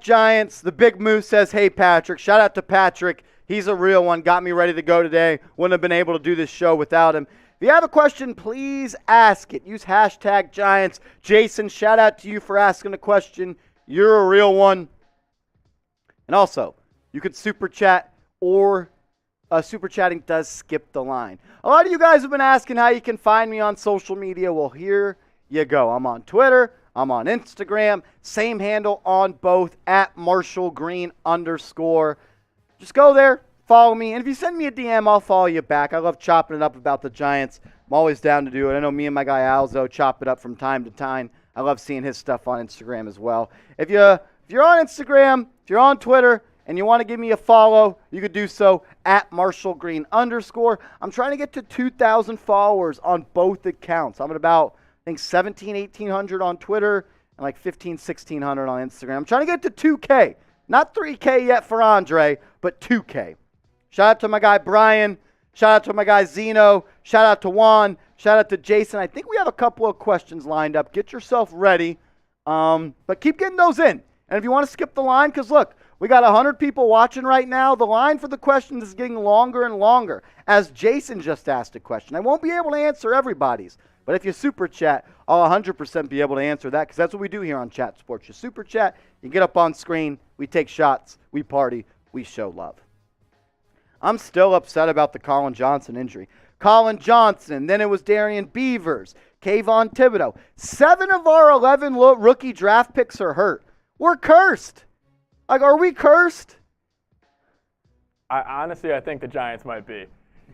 #Giants. The Big Moose says, hey, Patrick. Shout out to Patrick. He's a real one. Got me ready to go today. Wouldn't have been able to do this show without him. If you have a question, please ask it. Use #Giants. Jason, shout out to you for asking a question. You're a real one. And also, you could super chat, or super chatting does skip the line. A lot of you guys have been asking how you can find me on social media. Well, here you go. I'm on Twitter. I'm on Instagram. Same handle on both, @MarshallGreen_. Just go there, follow me. And if you send me a DM, I'll follow you back. I love chopping it up about the Giants. I'm always down to do it. I know me and my guy Alzo chop it up from time to time. I love seeing his stuff on Instagram as well. If you're on Instagram, if you're on Twitter, and you want to give me a follow, you could do so at @MarshallGreen_. I'm trying to get to 2,000 followers on both accounts. I'm at about, I think, 1,800 on Twitter and like 1,600 on Instagram. I'm trying to get to 2K. Not 3K yet for Andre, but 2K. Shout out to my guy Brian. Shout out to my guy Zeno. Shout out to Juan. Shout out to Jason. I think we have a couple of questions lined up. Get yourself ready. But keep getting those in. And if you want to skip the line, because look, we got 100 people watching right now. The line for the questions is getting longer and longer. As Jason just asked a question, I won't be able to answer everybody's. But if you super chat, I'll 100% be able to answer that, because that's what we do here on Chat Sports. You super chat, you get up on screen, we take shots, we party, we show love. I'm still upset about the Colin Johnson injury. Colin Johnson, then it was Darian Beavers, Kayvon Thibodeau. 7 of our 11 rookie draft picks are hurt. We're cursed. Like, are we cursed? Honestly, I think the Giants might be.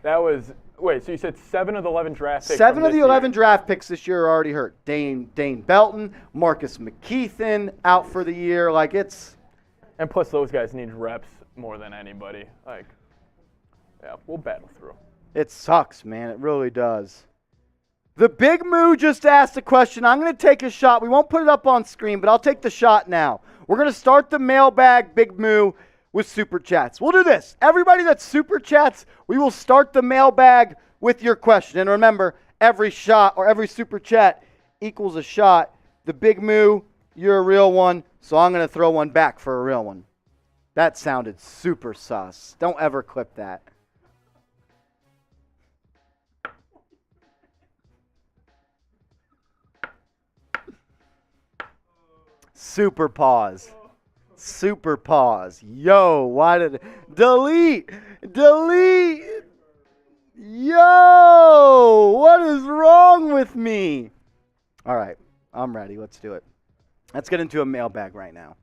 Wait, so you said 7 of the 11 draft picks? 7 of the 11 draft picks this year are already hurt. Dane Belton, Marcus McKeithen out for the year. Like, it's... And plus, those guys need reps more than anybody. Like, yeah, we'll battle through. It sucks, man. It really does. The Big Moo just asked a question. I'm going to take a shot. We won't put it up on screen, but I'll take the shot now. We're going to start the mailbag, Big Moo, with Super Chats. We'll do this. Everybody that Super Chats, we will start the mailbag with your question. And remember, every shot or every Super Chat equals a shot. The Big Moo, you're a real one, so I'm going to throw one back for a real one. That sounded super sus. Don't ever clip that. Super pause. Super pause. Yo, why did... Delete! Yo! What is wrong with me? All right, I'm ready. Let's do it. Let's get into a mailbag right now.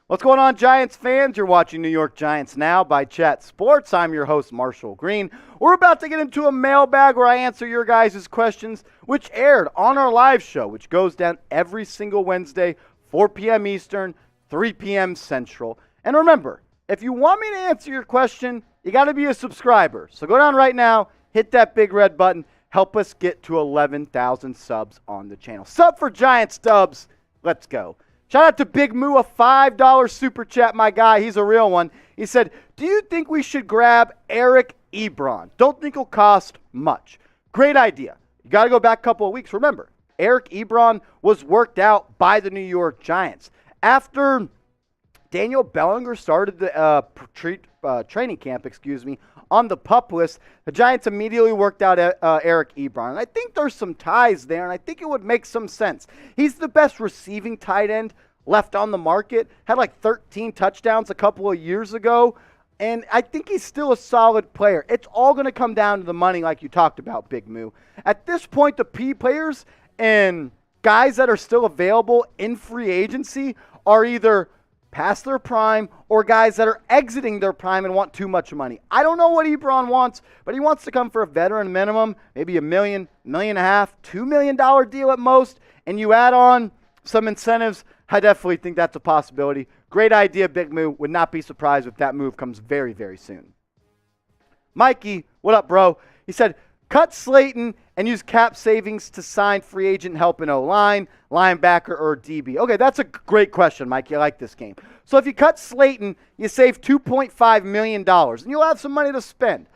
What's going on, Giants fans? You're watching New York Giants Now by Chat Sports. I'm your host, Marshall Green. We're about to get into a mailbag where I answer your guys' questions, which aired on our live show, which goes down every single Wednesday, 4 p.m. Eastern, 3 p.m. Central. And remember, if you want me to answer your question, you got to be a subscriber. So go down right now, hit that big red button, help us get to 11,000 subs on the channel. Sub for Giants Dubs. Let's go. Shout out to Big Moo, a $5 super chat, my guy. He's a real one. He said, do you think we should grab Eric Ebron? Don't think it'll cost much. Great idea. You got to go back a couple of weeks. Remember, Eric Ebron was worked out by the New York Giants. After Daniel Bellinger started the training camp, on the PUP list, the Giants immediately worked out Eric Ebron. And I think there's some ties there, and I think it would make some sense. He's the best receiving tight end left on the market. Had like 13 touchdowns a couple of years ago, and I think he's still a solid player. It's all going to come down to the money like you talked about, Big Moo. At this point, the P players and guys that are still available in free agency are either past their prime or guys that are exiting their prime and want too much money. I don't know what Ebron wants, but he wants to come for a veteran minimum, maybe $1 million, $1.5 million, $2 million deal at most, and you add on some incentives. I definitely think that's a possibility. Great idea, Big Moo. Would not be surprised if that move comes very, very soon. Mikey, what up, bro? He said, cut Slayton and use cap savings to sign free agent help in O-line, linebacker, or DB. Okay, that's a great question, Mikey. I like this game. So if you cut Slayton, you save $2.5 million, and you'll have some money to spend.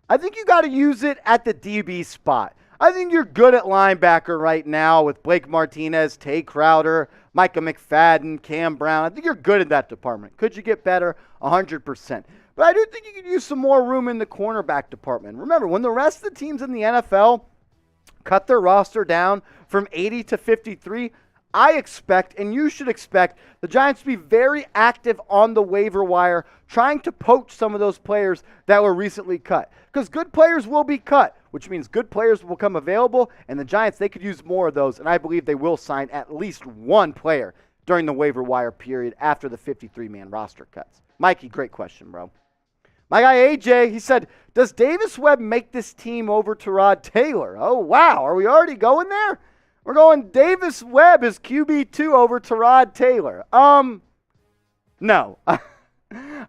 I think you got to use it at the DB spot. I think you're good at linebacker right now with Blake Martinez, Tay Crowder, Micah McFadden, Cam Brown. I think you're good at that department. Could you get better? 100%. But I do think you could use some more room in the cornerback department. Remember, when the rest of the teams in the NFL cut their roster down from 80 to 53, I expect, and you should expect, the Giants to be very active on the waiver wire, trying to poach some of those players that were recently cut. Because good players will be cut, which means good players will become available, and the Giants, they could use more of those, and I believe they will sign at least one player during the waiver wire period after the 53-man roster cuts? Mikey, great question, bro. My guy AJ, he said, does Davis Webb make this team over Tyrod Taylor? Oh, wow. Are we already going there? We're going Davis Webb is QB2 over Tyrod Taylor. No.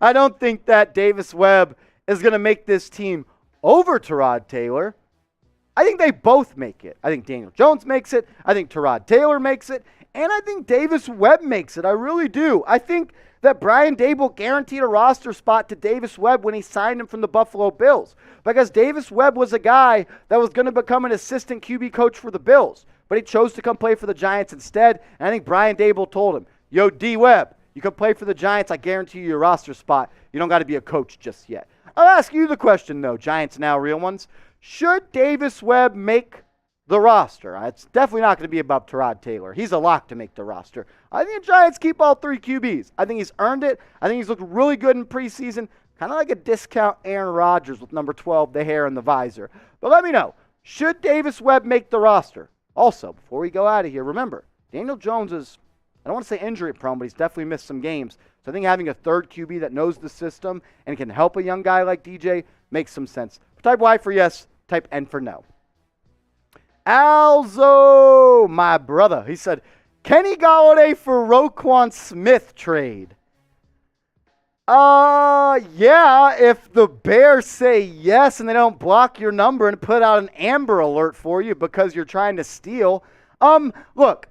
I don't think that Davis Webb is going to make this team over Tyrod Taylor. I think they both make it. I think Daniel Jones makes it. I think Tyrod Taylor makes it. And I think Davis Webb makes it. I really do. I think that Brian Daboll guaranteed a roster spot to Davis Webb when he signed him from the Buffalo Bills, because Davis Webb was a guy that was going to become an assistant QB coach for the Bills, but he chose to come play for the Giants instead. And I think Brian Daboll told him, yo, D Webb, you can play for the Giants. I guarantee you your roster spot. You don't got to be a coach just yet. I'll ask you the question, though, Giants Now real ones. Should Davis Webb make the roster? It's definitely not going to be above Tyrod Taylor. He's a lock to make the roster. I think the Giants keep all three QBs. I think he's earned it. I think he's looked really good in preseason, kind of like a discount Aaron Rodgers with number 12, the hair and the visor. But let me know, should Davis Webb make the roster? Also, before we go out of here, remember, Daniel Jones is, I don't want to say injury prone, but he's definitely missed some games. So I think having a third QB that knows the system and can help a young guy like DJ makes some sense. Type Y for yes, type N for no. Alzo, my brother, he said, Kenny Golladay for Roquan Smith trade. Yeah, if the Bears say yes and they don't block your number and put out an Amber Alert for you because you're trying to steal. Look,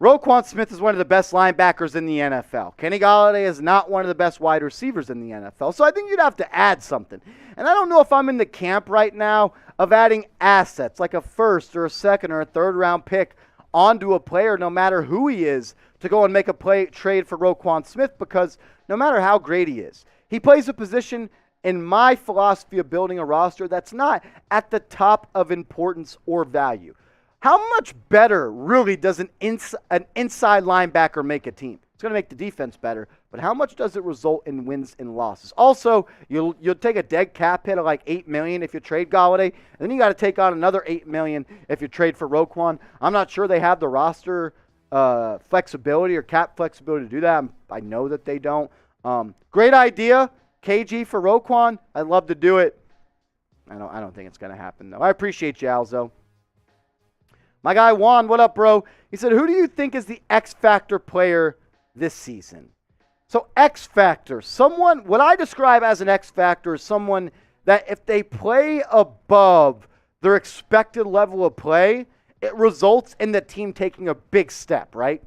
Roquan Smith is one of the best linebackers in the NFL. Kenny Golladay is not one of the best wide receivers in the NFL. So I think you'd have to add something. And I don't know if I'm in the camp right now of adding assets like a first or a second or a third round pick onto a player, no matter who he is, to go and make a trade for Roquan Smith, because no matter how great he is, he plays a position in my philosophy of building a roster that's not at the top of importance or value. How much better really does an inside linebacker make a team? It's going to make the defense better, but how much does it result in wins and losses? Also, you'll take a dead cap hit of like $8 million if you trade Golladay, and then you got to take on another $8 million if you trade for Roquan. I'm not sure they have the roster flexibility or cap flexibility to do that. I know that they don't. Great idea, KG for Roquan. I'd love to do it. I don't think it's going to happen though. I appreciate you, Alzo. My guy Juan, what up, bro? He said, who do you think is the X Factor player this season? So X Factor, someone, what I describe as an X Factor is someone that if they play above their expected level of play, it results in the team taking a big step, right?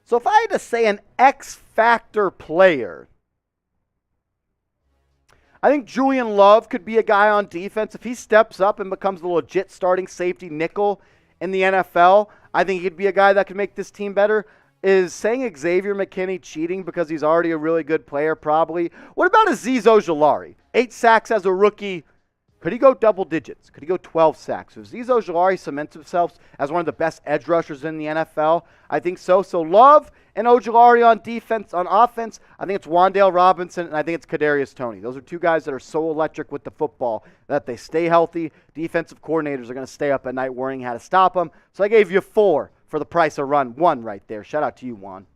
So if I had to say an X Factor player, I think Julian Love could be a guy on defense. If he steps up and becomes a legit starting safety nickel in the NFL, I think he'd be a guy that could make this team better. Is saying Xavier McKinney cheating because he's already a really good player? Probably. What about Azeez Ojulari? 8 sacks as a rookie. Could he go double digits? Could he go 12 sacks? If Azeez Ojulari cements himself as one of the best edge rushers in the NFL, I think so. So Love and Ojulari on defense. On offense, I think it's Wan'Dale Robinson and I think it's Kadarius Toney. Those are two guys that are so electric with the football that they stay healthy. Defensive coordinators are going to stay up at night worrying how to stop them. So I gave you 4 for the price of one right there. Shout out to you, Juan.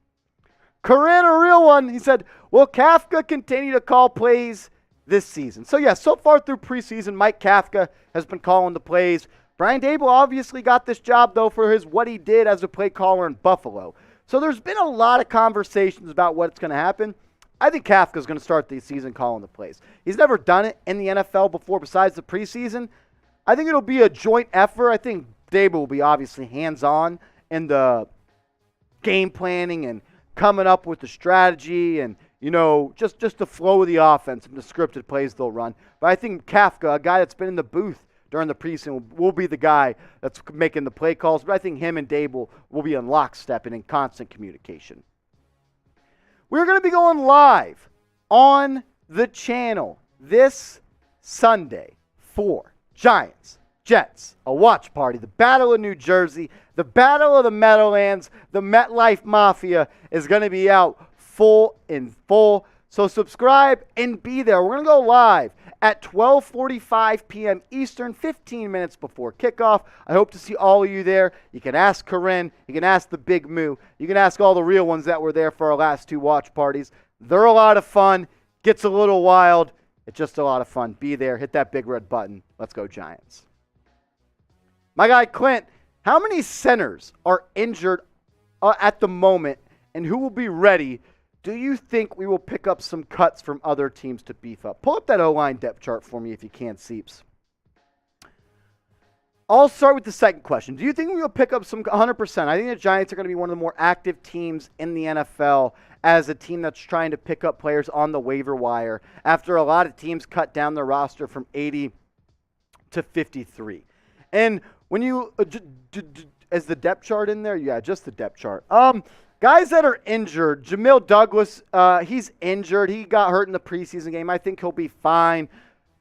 Corinne, a real one. He said, will Kafka continue to call plays this season? So, yeah, so far through preseason, Mike Kafka has been calling the plays. Brian Daboll obviously got this job, though, for what he did as a play caller in Buffalo. So there's been a lot of conversations about what's going to happen. I think Kafka's going to start the season calling the plays. He's never done it in the NFL before besides the preseason. I think it'll be a joint effort. I think Daboll will be obviously hands-on in the game planning and coming up with the strategy and, you know, just the flow of the offense and the scripted plays they'll run. But I think Kafka, a guy that's been in the booth during the preseason, will be the guy that's making the play calls. But I think him and Daboll will be in lockstep and in constant communication. We're going to be going live on the channel this Sunday for Giants, Jets, a watch party, the Battle of New Jersey, the Battle of the Meadowlands, the MetLife Mafia is going to be out full. So subscribe and be there. We're going to go live at 12:45 p.m. Eastern, 15 minutes before kickoff. I hope to see all of you there. You can ask Corinne. You can ask the Big Moo. You can ask all the real ones that were there for our last 2 watch parties. They're a lot of fun. Gets a little wild. It's just a lot of fun. Be there. Hit that big red button. Let's go Giants. My guy Clint, how many centers are injured at the moment, and who will be ready? Do you think we will pick up some cuts from other teams to beef up? Pull up that O-line depth chart for me if you can, Seeps. I'll start with the second question. Do you think we will pick up some 100%? I think the Giants are going to be one of the more active teams in the NFL as a team that's trying to pick up players on the waiver wire after a lot of teams cut down their roster from 80 to 53. And when you, is the depth chart in there? Yeah, just the depth chart. Guys that are injured, Jamil Douglas, he's injured. He got hurt in the preseason game. I think he'll be fine.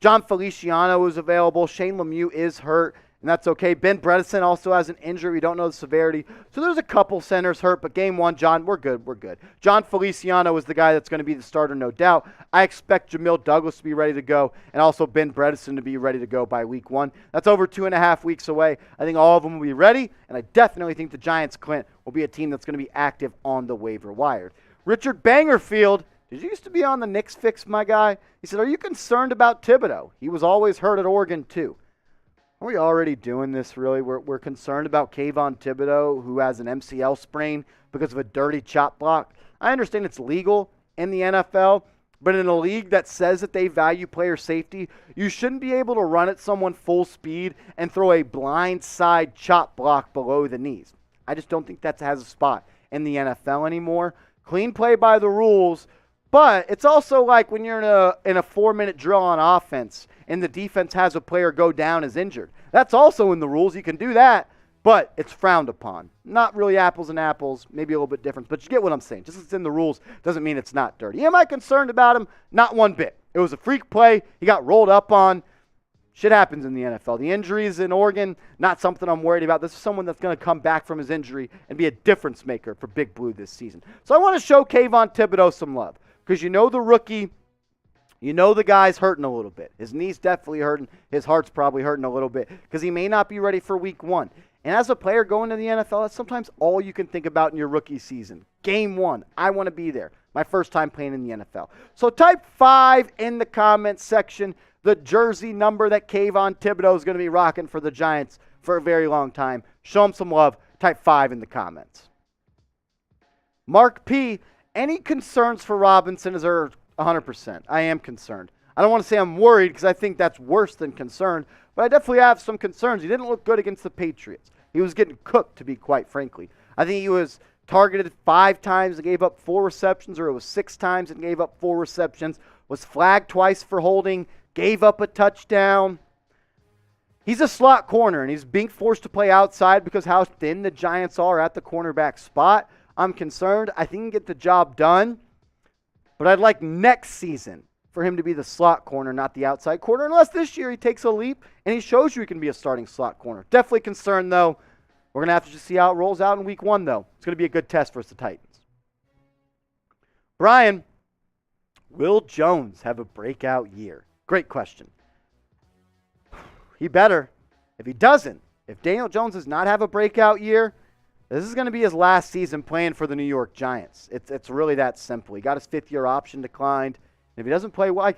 John Feliciano is available. Shane Lemieux is hurt, and that's okay. Ben Bredesen also has an injury. We don't know the severity. So there's a couple centers hurt, but game one, John, we're good. We're good. John Feliciano is the guy that's going to be the starter, no doubt. I expect Jamil Douglas to be ready to go, and also Ben Bredesen to be ready to go by week 1. That's over 2.5 weeks away. I think all of them will be ready, and I definitely think the Giants, Clint, will be a team that's going to be active on the waiver wire. Richard Bangerfield, did you used to be on the Knicks Fix, my guy? He said, are you concerned about Thibodeau? He was always hurt at Oregon, too. Are we already doing this, really? We're concerned about Kayvon Thibodeau, who has an MCL sprain because of a dirty chop block. I understand it's legal in the NFL, but in a league that says that they value player safety, you shouldn't be able to run at someone full speed and throw a blind side chop block below the knees. I just don't think that has a spot in the NFL anymore. Clean play by the rules, but it's also like when you're in a 4-minute drill on offense and the defense has a player go down as injured. That's also in the rules. You can do that, but it's frowned upon. Not really apples and apples, maybe a little bit different, but you get what I'm saying. Just because it's in the rules doesn't mean it's not dirty. Am I concerned about him? Not one bit. It was a freak play. He got rolled up on. Shit happens in the NFL. The injuries in Oregon, not something I'm worried about. This is someone that's going to come back from his injury and be a difference maker for Big Blue this season. So I want to show Kayvon Thibodeau some love because you know the rookie, you know the guy's hurting a little bit. His knee's definitely hurting. His heart's probably hurting a little bit because he may not be ready for week 1. And as a player going to the NFL, that's sometimes all you can think about in your rookie season. Game 1, I want to be there. My first time playing in the NFL. So type 5 in the comments section, the jersey number that Kayvon Thibodeau is going to be rocking for the Giants for a very long time. Show him some love. Type 5 in the comments. Mark P., any concerns for Robinson? Is there 100%? I am concerned. I don't want to say I'm worried because I think that's worse than concerned, but I definitely have some concerns. He didn't look good against the Patriots. He was getting cooked, to be quite frankly. I think he was targeted 5 times and gave up 4 receptions, or it was 6 times and gave up 4 receptions, was flagged twice for holding, gave up a touchdown. He's a slot corner, and he's being forced to play outside because how thin the Giants are at the cornerback spot. I'm concerned. I think he can get the job done, but I'd like next season for him to be the slot corner, not the outside corner, unless this year he takes a leap and he shows you he can be a starting slot corner. Definitely concerned, though. We're going to have to just see how it rolls out in week 1, though. It's going to be a good test for the Titans. Brian, will Jones have a breakout year? Great question. He better. If he doesn't, if Daniel Jones does not have a breakout year, this is going to be his last season playing for the New York Giants. It's really that simple. He got his 5th-year option declined. And if he doesn't play well,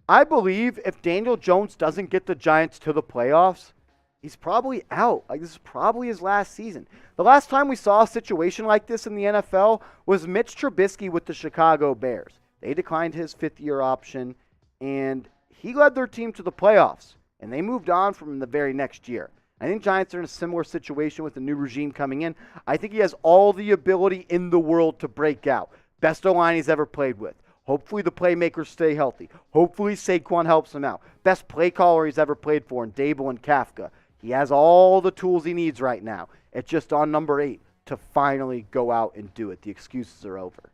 I believe if Daniel Jones doesn't get the Giants to the playoffs, he's probably out. This is probably his last season. The last time we saw a situation like this in the NFL was Mitch Trubisky with the Chicago Bears. They declined his 5th-year option, and he led their team to the playoffs, and they moved on from him the very next year. I think Giants are in a similar situation with the new regime coming in. I think he has all the ability in the world to break out. Best O-line he's ever played with. Hopefully the playmakers stay healthy. Hopefully Saquon helps him out. Best play caller he's ever played for in Dable and Kafka. He has all the tools he needs right now. It's just on number 8 to finally go out and do it. The excuses are over.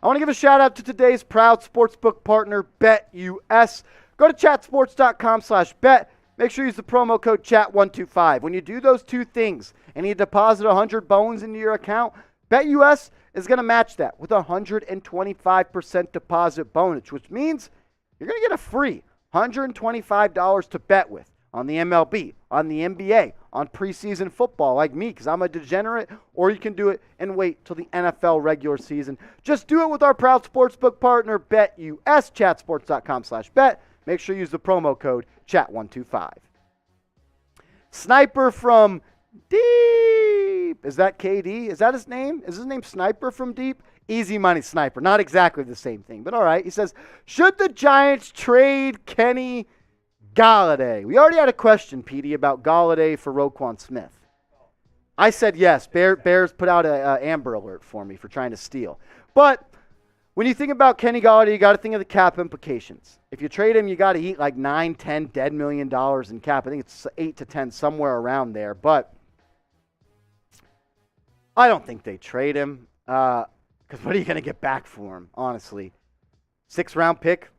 I want to give a shout out to today's proud sportsbook partner, BetUS. Go to chatsports.com/bet. Make sure you use the promo code CHAT125. When you do those 2 things and you deposit 100 bones into your account, BetUS is going to match that with a 125% deposit bonus, which means you're going to get a free $125 to bet with on the MLB, on the NBA, on preseason football like me because I'm a degenerate, or you can do it and wait till the NFL regular season. Just do it with our proud sportsbook partner, BetUS, chatsports.com/bet. Make sure you use the promo code CHAT125. Sniper from Deep. Is that KD? Is that his name? Is his name Sniper from Deep? Easy money Sniper. Not exactly the same thing, but all right. He says, should the Giants trade Kenny Golladay? We already had a question, Petey, about Golladay for Roquan Smith. I said yes. Bears put out an Amber Alert for me for trying to steal. But when you think about Kenny Golladay, you got to think of the cap implications. If you trade him, you got to eat like $9, $10 dead million in cap. I think it's 8 to 10, somewhere around there. But I don't think they trade him. Because what are you going to get back for him, honestly? 6th-round pick?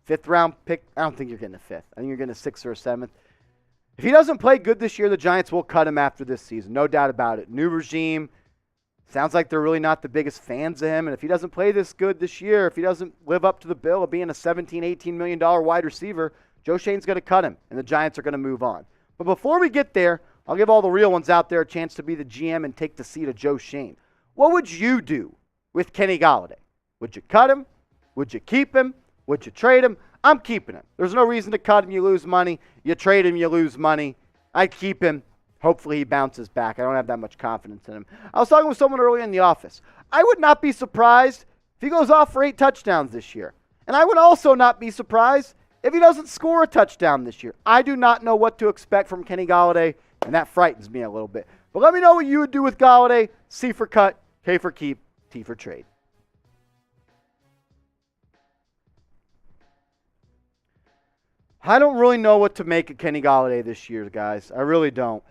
5th-round pick? I don't think you're getting a 5th. I think you're getting a 6th or a 7th. If he doesn't play good this year, the Giants will cut him after this season. No doubt about it. New regime. Sounds like they're really not the biggest fans of him. And if he doesn't play this good this year, if he doesn't live up to the bill of being a $17, $18 million wide receiver, Joe Shane's going to cut him, and the Giants are going to move on. But before we get there, I'll give all the real ones out there a chance to be the GM and take the seat of Joe Shane. What would you do with Kenny Golladay? Would you cut him? Would you keep him? Would you trade him? I'm keeping him. There's no reason to cut him. You lose money. You trade him, you lose money. I'd keep him. Hopefully he bounces back. I don't have that much confidence in him. I was talking with someone earlier in the office. I would not be surprised if he goes off for 8 touchdowns this year. And I would also not be surprised if he doesn't score a touchdown this year. I do not know what to expect from Kenny Golladay, and that frightens me a little bit. But let me know what you would do with Golladay. C for cut, K for keep, T for trade. I don't really know what to make of Kenny Golladay this year, guys. I really don't.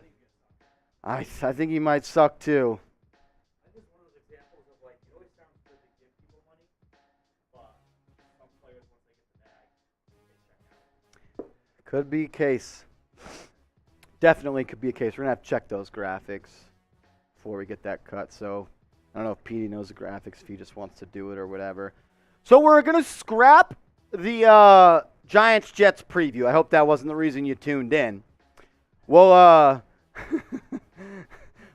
I think he might suck too. I think it's one of those examples of like, it always sounds good to give people money, but some players, once they get the bag, they check out. Could be a case. Definitely could be a case. We're going to have to check those graphics before we get that cut. So I don't know if Petey knows the graphics, if he just wants to do it or whatever. So we're going to scrap the Giants-Jets preview. I hope that wasn't the reason you tuned in. We'll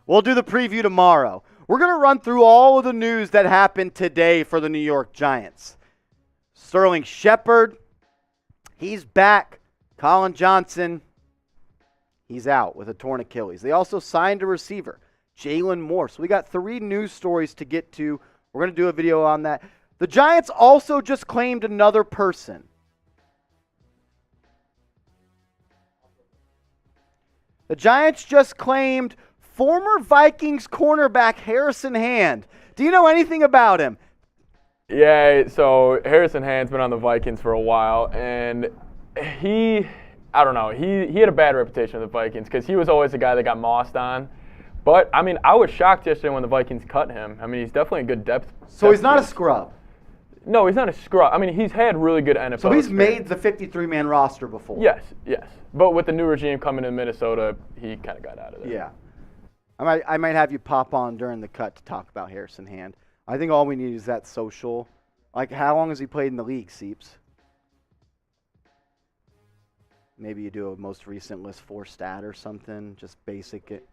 we'll do the preview tomorrow. We're going to run through all of the news that happened today for the New York Giants. Sterling Shepard, he's back. Colin Johnson, he's out with a torn Achilles. They also signed a receiver, Jalen Moore. So we got 3 news stories to get to. We're going to do a video on that. The Giants also just claimed another person. The Giants just claimed former Vikings cornerback Harrison Hand. Do you know anything about him? Yeah, so Harrison Hand's been on the Vikings for a while, and he had a bad reputation with the Vikings because he was always the guy that got mossed on. But, I mean, I was shocked yesterday when the Vikings cut him. I mean, he's definitely a good depth. So he's not a scrub? No, he's not a scrub. I mean, he's had really good NFL So he's experience. made the 53-man roster before? Yes. But with the new regime coming in Minnesota, he kind of got out of there. Yeah. I might have you pop on during the cut to talk about Harrison Hand. I think all we need is that social. Like, how long has he played in the league, Seeps? Maybe you do a most recent list 4 stat or something, just basic it.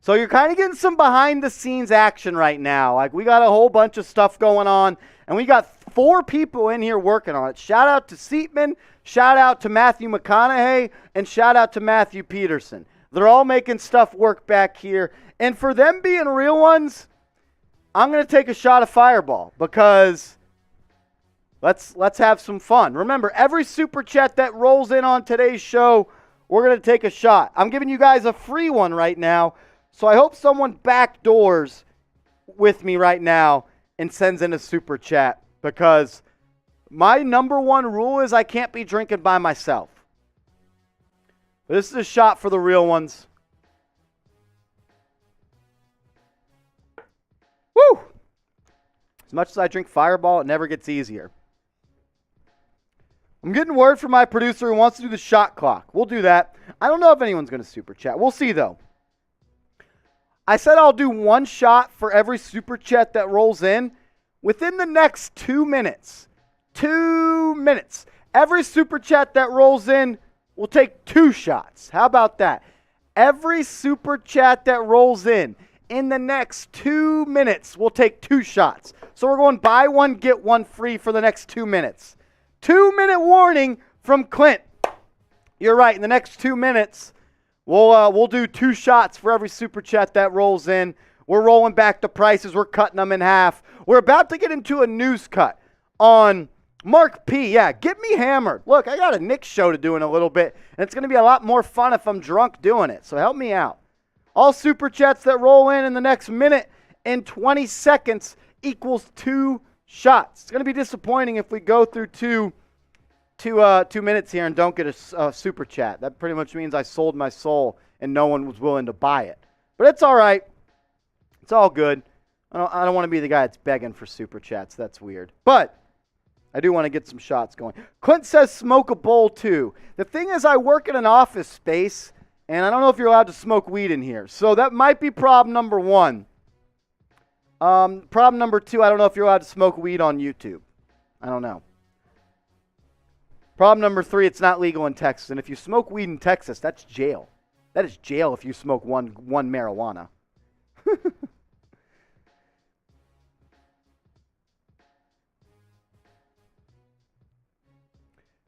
So you're kind of getting some behind-the-scenes action right now. Like, we got a whole bunch of stuff going on, and we got 4 people in here working on it. Shout out to Seatman, shout out to Matthew McConaughey, and shout out to Matthew Peterson. They're all making stuff work back here. And for them being real ones, I'm going to take a shot of Fireball because let's have some fun. Remember, every super chat that rolls in on today's show, we're going to take a shot. I'm giving you guys a free one right now. So I hope someone backdoors with me right now and sends in a super chat because my number one rule is I can't be drinking by myself. But this is a shot for the real ones. Woo! As much as I drink Fireball, it never gets easier. I'm getting word from my producer who wants to do the shot clock. We'll do that. I don't know if anyone's going to super chat. We'll see, though. I said I'll do 1 shot for every super chat that rolls in. within the next 2 minutes, every super chat that rolls in will take 2 shots. How about that? Every super chat that rolls in the next 2 minutes will take 2 shots. So we're going buy one, get one free for the next 2 minutes. 2-minute warning from Clint. You're right. In the next 2 minutes, we'll do 2 shots for every super chat that rolls in. We're rolling back the prices. We're cutting them in half. We're about to get into a news cut on Mark P. Yeah, get me hammered. Look, I got a Knicks show to do in a little bit, and it's going to be a lot more fun if I'm drunk doing it. So help me out. All super chats that roll in the next minute and 20 seconds equals 2 shots. It's going to be disappointing if we go through two minutes here and don't get a super chat. That pretty much means I sold my soul and no one was willing to buy it. But it's all right. It's all good. I don't want to be the guy that's begging for super chats. That's weird. But I do want to get some shots going. Clint says smoke a bowl too. The thing is, I work in an office space, and I don't know if you're allowed to smoke weed in here. So that might be problem number 1. Problem number 2, I don't know if you're allowed to smoke weed on YouTube. I don't know. Problem number 3, it's not legal in Texas. And if you smoke weed in Texas, that's jail. That is jail if you smoke one marijuana.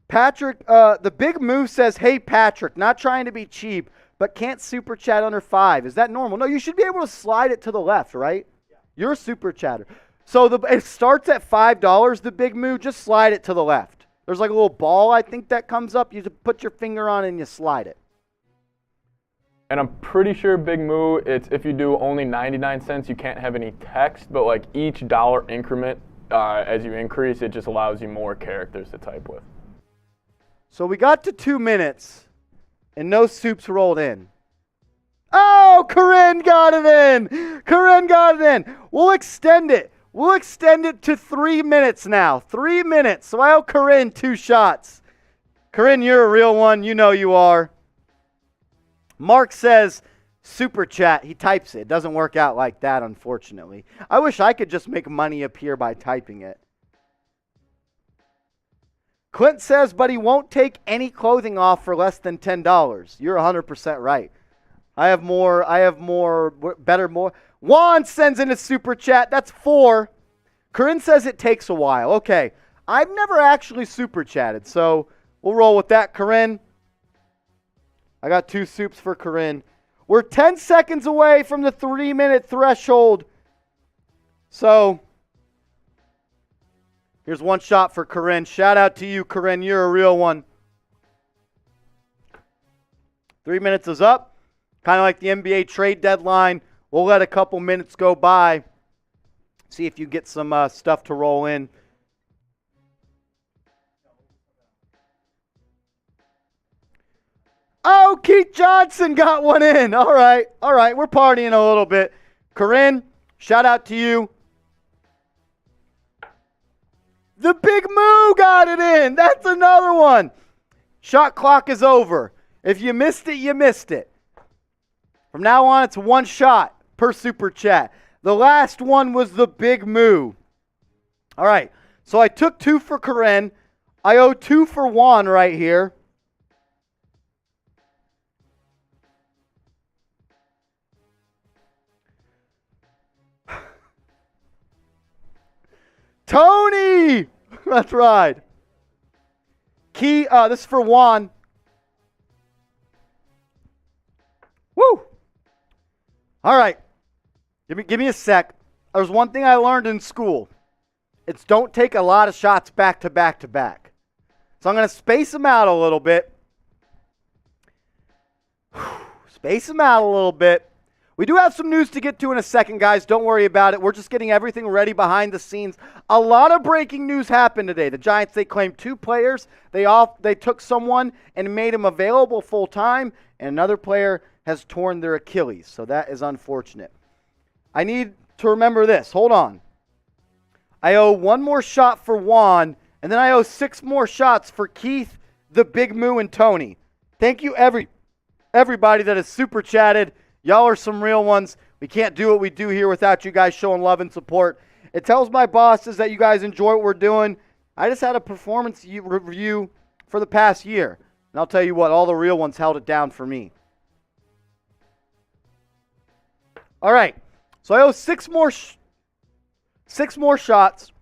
Patrick, the big move says, hey, Patrick, not trying to be cheap, but can't super chat under 5. Is that normal? No, you should be able to slide it to the left, right? Yeah. You're a super chatter. So it starts at $5, the big move. Just slide it to the left. There's like a little ball, I think, that comes up. You just put your finger on it and you slide it. And I'm pretty sure Big Moo, it's if you do only 99 cents, you can't have any text, but like each dollar increment, as you increase, it just allows you more characters to type with. So we got to 2 minutes, and no soups rolled in. Oh, Corinne got it in. Corinne got it in. We'll extend it. We'll extend it to 3 minutes now. 3 minutes. So I owe Corinne 2 shots. Corinne, you're a real one. You know you are. Mark says, super chat. He types it. It doesn't work out like that, unfortunately. I wish I could just make money appear by typing it. Clint says, but he won't take any clothing off for less than $10. You're 100% right. I have more, better, more. Juan sends in a super chat. That's 4. Corinne says it takes a while. Okay. I've never actually super chatted, so we'll roll with that, Corinne. I got 2 soups for Corinne. We're 10 seconds away from the 3-minute threshold. So here's 1 shot for Corinne. Shout out to you, Corinne. You're a real one. 3 minutes is up. Kind of like the NBA trade deadline. We'll let a couple minutes go by. See if you get some stuff to roll in. Oh, Keith Johnson got one in. All right. We're partying a little bit. Corinne, shout out to you. The Big Moo got it in. That's another one. Shot clock is over. If you missed it, you missed it. From now on, it's 1 shot per super chat. The last one was the Big Moo. All right. So I took 2 for Corinne. I owe 2 for Juan right here. Tony! That's right. This is for Juan. Woo! All right. Give me a sec. There's one thing I learned in school. It's don't take a lot of shots back to back to back. So I'm going to space them out a little bit. Space them out a little bit. We do have some news to get to in a second, guys. Don't worry about it. We're just getting everything ready behind the scenes. A lot of breaking news happened today. The Giants, they claimed 2 players. They took someone and made him available full time, and another player has torn their Achilles. So that is unfortunate. I need to remember this. Hold on. I owe 1 more shot for Juan, and then I owe 6 more shots for Keith, the Big Moo, and Tony. Thank you, everybody that has super chatted. Y'all are some real ones. We can't do what we do here without you guys showing love and support. It tells my bosses that you guys enjoy what we're doing. I just had a performance review for the past year. And I'll tell you what, all the real ones held it down for me. All right. So I owe six more shots.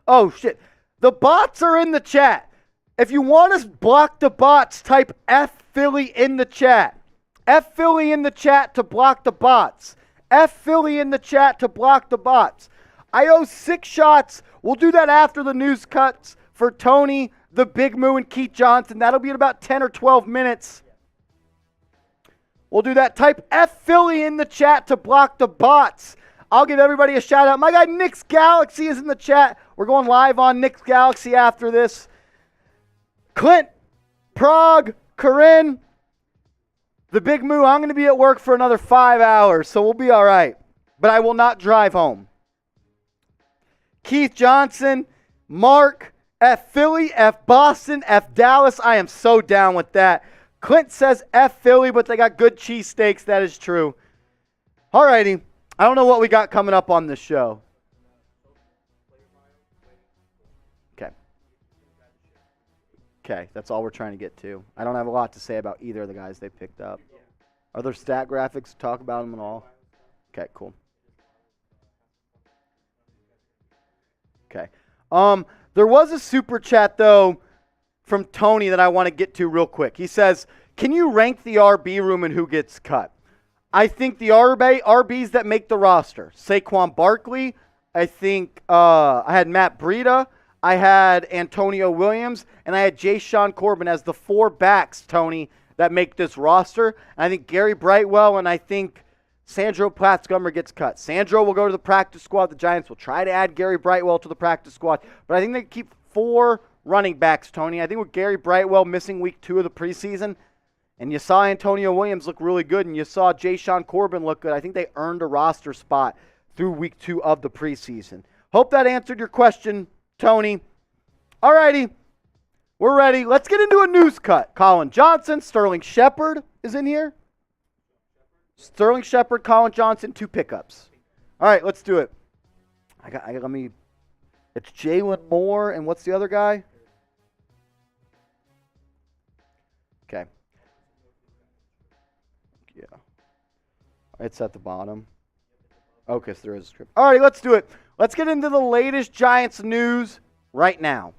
Oh, shit. The bots are in the chat. If you want to block the bots, type F Philly in the chat. F Philly in the chat to block the bots. F Philly in the chat to block the bots. I owe 6 shots. We'll do that after the news cuts for Tony, the Big Moo, and Keith Johnson. That'll be in about 10 or 12 minutes. We'll do that. Type F Philly in the chat to block the bots. I'll give everybody a shout out. My guy Nick's Galaxy is in the chat. We're going live on Nick's Galaxy after this. Clint, Prague, Corinne, the Big Moo. I'm going to be at work for another 5 hours, so we'll be all right. But I will not drive home. Keith Johnson, Mark, F Philly, F Boston, F Dallas. I am so down with that. Clint says F Philly, but they got good cheesesteaks. That is true. All righty. I don't know what we got coming up on this show. Okay, that's all we're trying to get to. I don't have a lot to say about either of the guys they picked up. Are there stat graphics to talk about them at all? Okay, cool. Okay. There was a super chat, though, from Tony that I want to get to real quick. He says, can you rank the RB room and who gets cut? I think the RBs that make the roster. Saquon Barkley. I think I had Matt Breida. I had Antonio Williams, and I had Jayshon Corbin as the 4 backs, Tony, that make this roster. And I think Gary Brightwell and I think Sandro Platzgummer gets cut. Sandro will go to the practice squad. The Giants will try to add Gary Brightwell to the practice squad. But I think they keep 4 running backs, Tony. I think with Gary Brightwell missing week 2 of the preseason, and you saw Antonio Williams look really good, and you saw Jayshon Corbin look good, I think they earned a roster spot through week 2 of the preseason. Hope that answered your question, Tony. All righty. We're ready. Let's get into a news cut. Colin Johnson, Sterling Shepard is in here. Sterling Shepard, Colin Johnson, 2 pickups. All right, let's do it. It's Jalen Moore, and what's the other guy? Okay. Yeah. It's at the bottom. Okay, so there is a script. All right, let's do it. Let's get into the latest Giants news right now.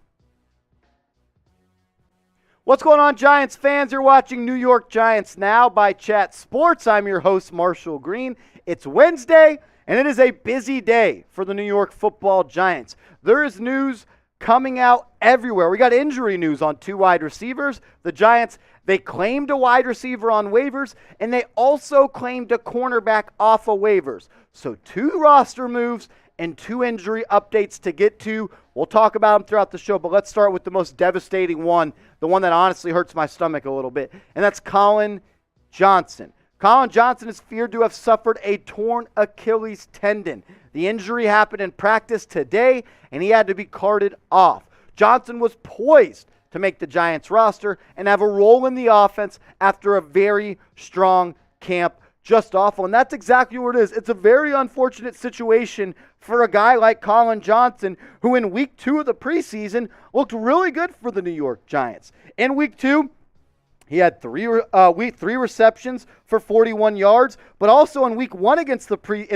What's going on, Giants fans? You're watching New York Giants Now by Chat Sports. I'm your host, Marshall Green. It's Wednesday, and it is a busy day for the New York Football Giants. There is news coming out everywhere. We got injury news on 2 wide receivers. The Giants, they claimed a wide receiver on waivers, and they also claimed a cornerback off of waivers. So 2 roster moves and 2 injury updates to get to. We'll talk about them throughout the show, but let's start with the most devastating one, the one that honestly hurts my stomach a little bit, and that's Colin Johnson. Colin Johnson is feared to have suffered a torn Achilles tendon. The injury happened in practice today, and he had to be carted off. Johnson was poised to make the Giants roster and have a role in the offense after a very strong camp. Just awful, and that's exactly what it is. It's a very unfortunate situation for a guy like Colin Johnson, who in week 2 of the preseason looked really good for the New York Giants. In week 2, he had 3 receptions for 41 yards, but also in week 1 in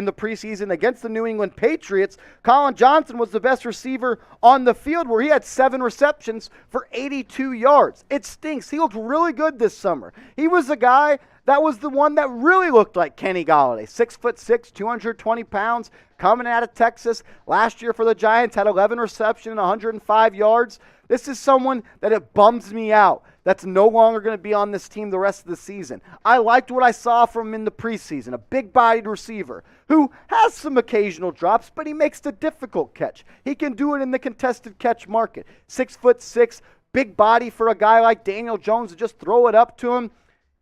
the preseason against the New England Patriots, Colin Johnson was the best receiver on the field, where he had 7 receptions for 82 yards. It stinks. He looked really good this summer. He was the guy that was the one that really looked like Kenny Golladay. 6'6", 220 pounds, coming out of Texas. Last year for the Giants, had 11 receptions and 105 yards. This is someone that it bums me out that's no longer going to be on this team the rest of the season. I liked what I saw from him in the preseason. A big-bodied receiver who has some occasional drops, but he makes the difficult catch. He can do it in the contested catch market. 6'6", big body for a guy like Daniel Jones to just throw it up to him.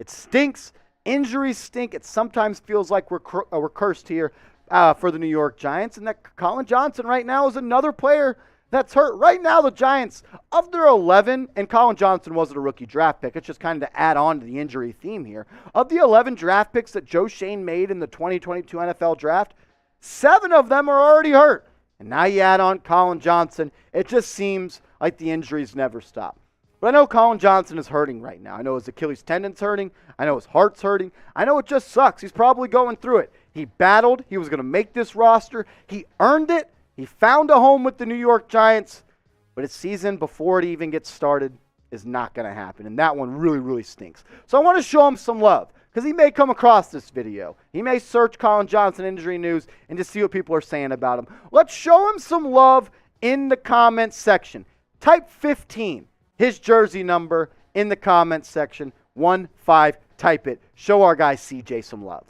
It stinks. Injuries stink. It sometimes feels like we're cursed here for the New York Giants. And that Colin Johnson right now is another player that's hurt. Right now, the Giants, of their 11, and Colin Johnson wasn't a rookie draft pick. It's just kind of to add on to the injury theme here. Of the 11 draft picks that Joe Shane made in the 2022 NFL draft, 7 of them are already hurt. And now you add on Colin Johnson. It just seems like the injuries never stop. But I know Colin Johnson is hurting right now. I know his Achilles tendon's hurting. I know his heart's hurting. I know it just sucks. He's probably going through it. He battled. He was going to make this roster. He earned it. He found a home with the New York Giants. But his season, before it even gets started, is not going to happen. And that one really, really stinks. So I want to show him some love, because he may come across this video. He may search Colin Johnson injury news and just see what people are saying about him. Let's show him some love in the comments section. Type 15, his jersey number, in the comments section. 15, type it. Show our guy CJ some love.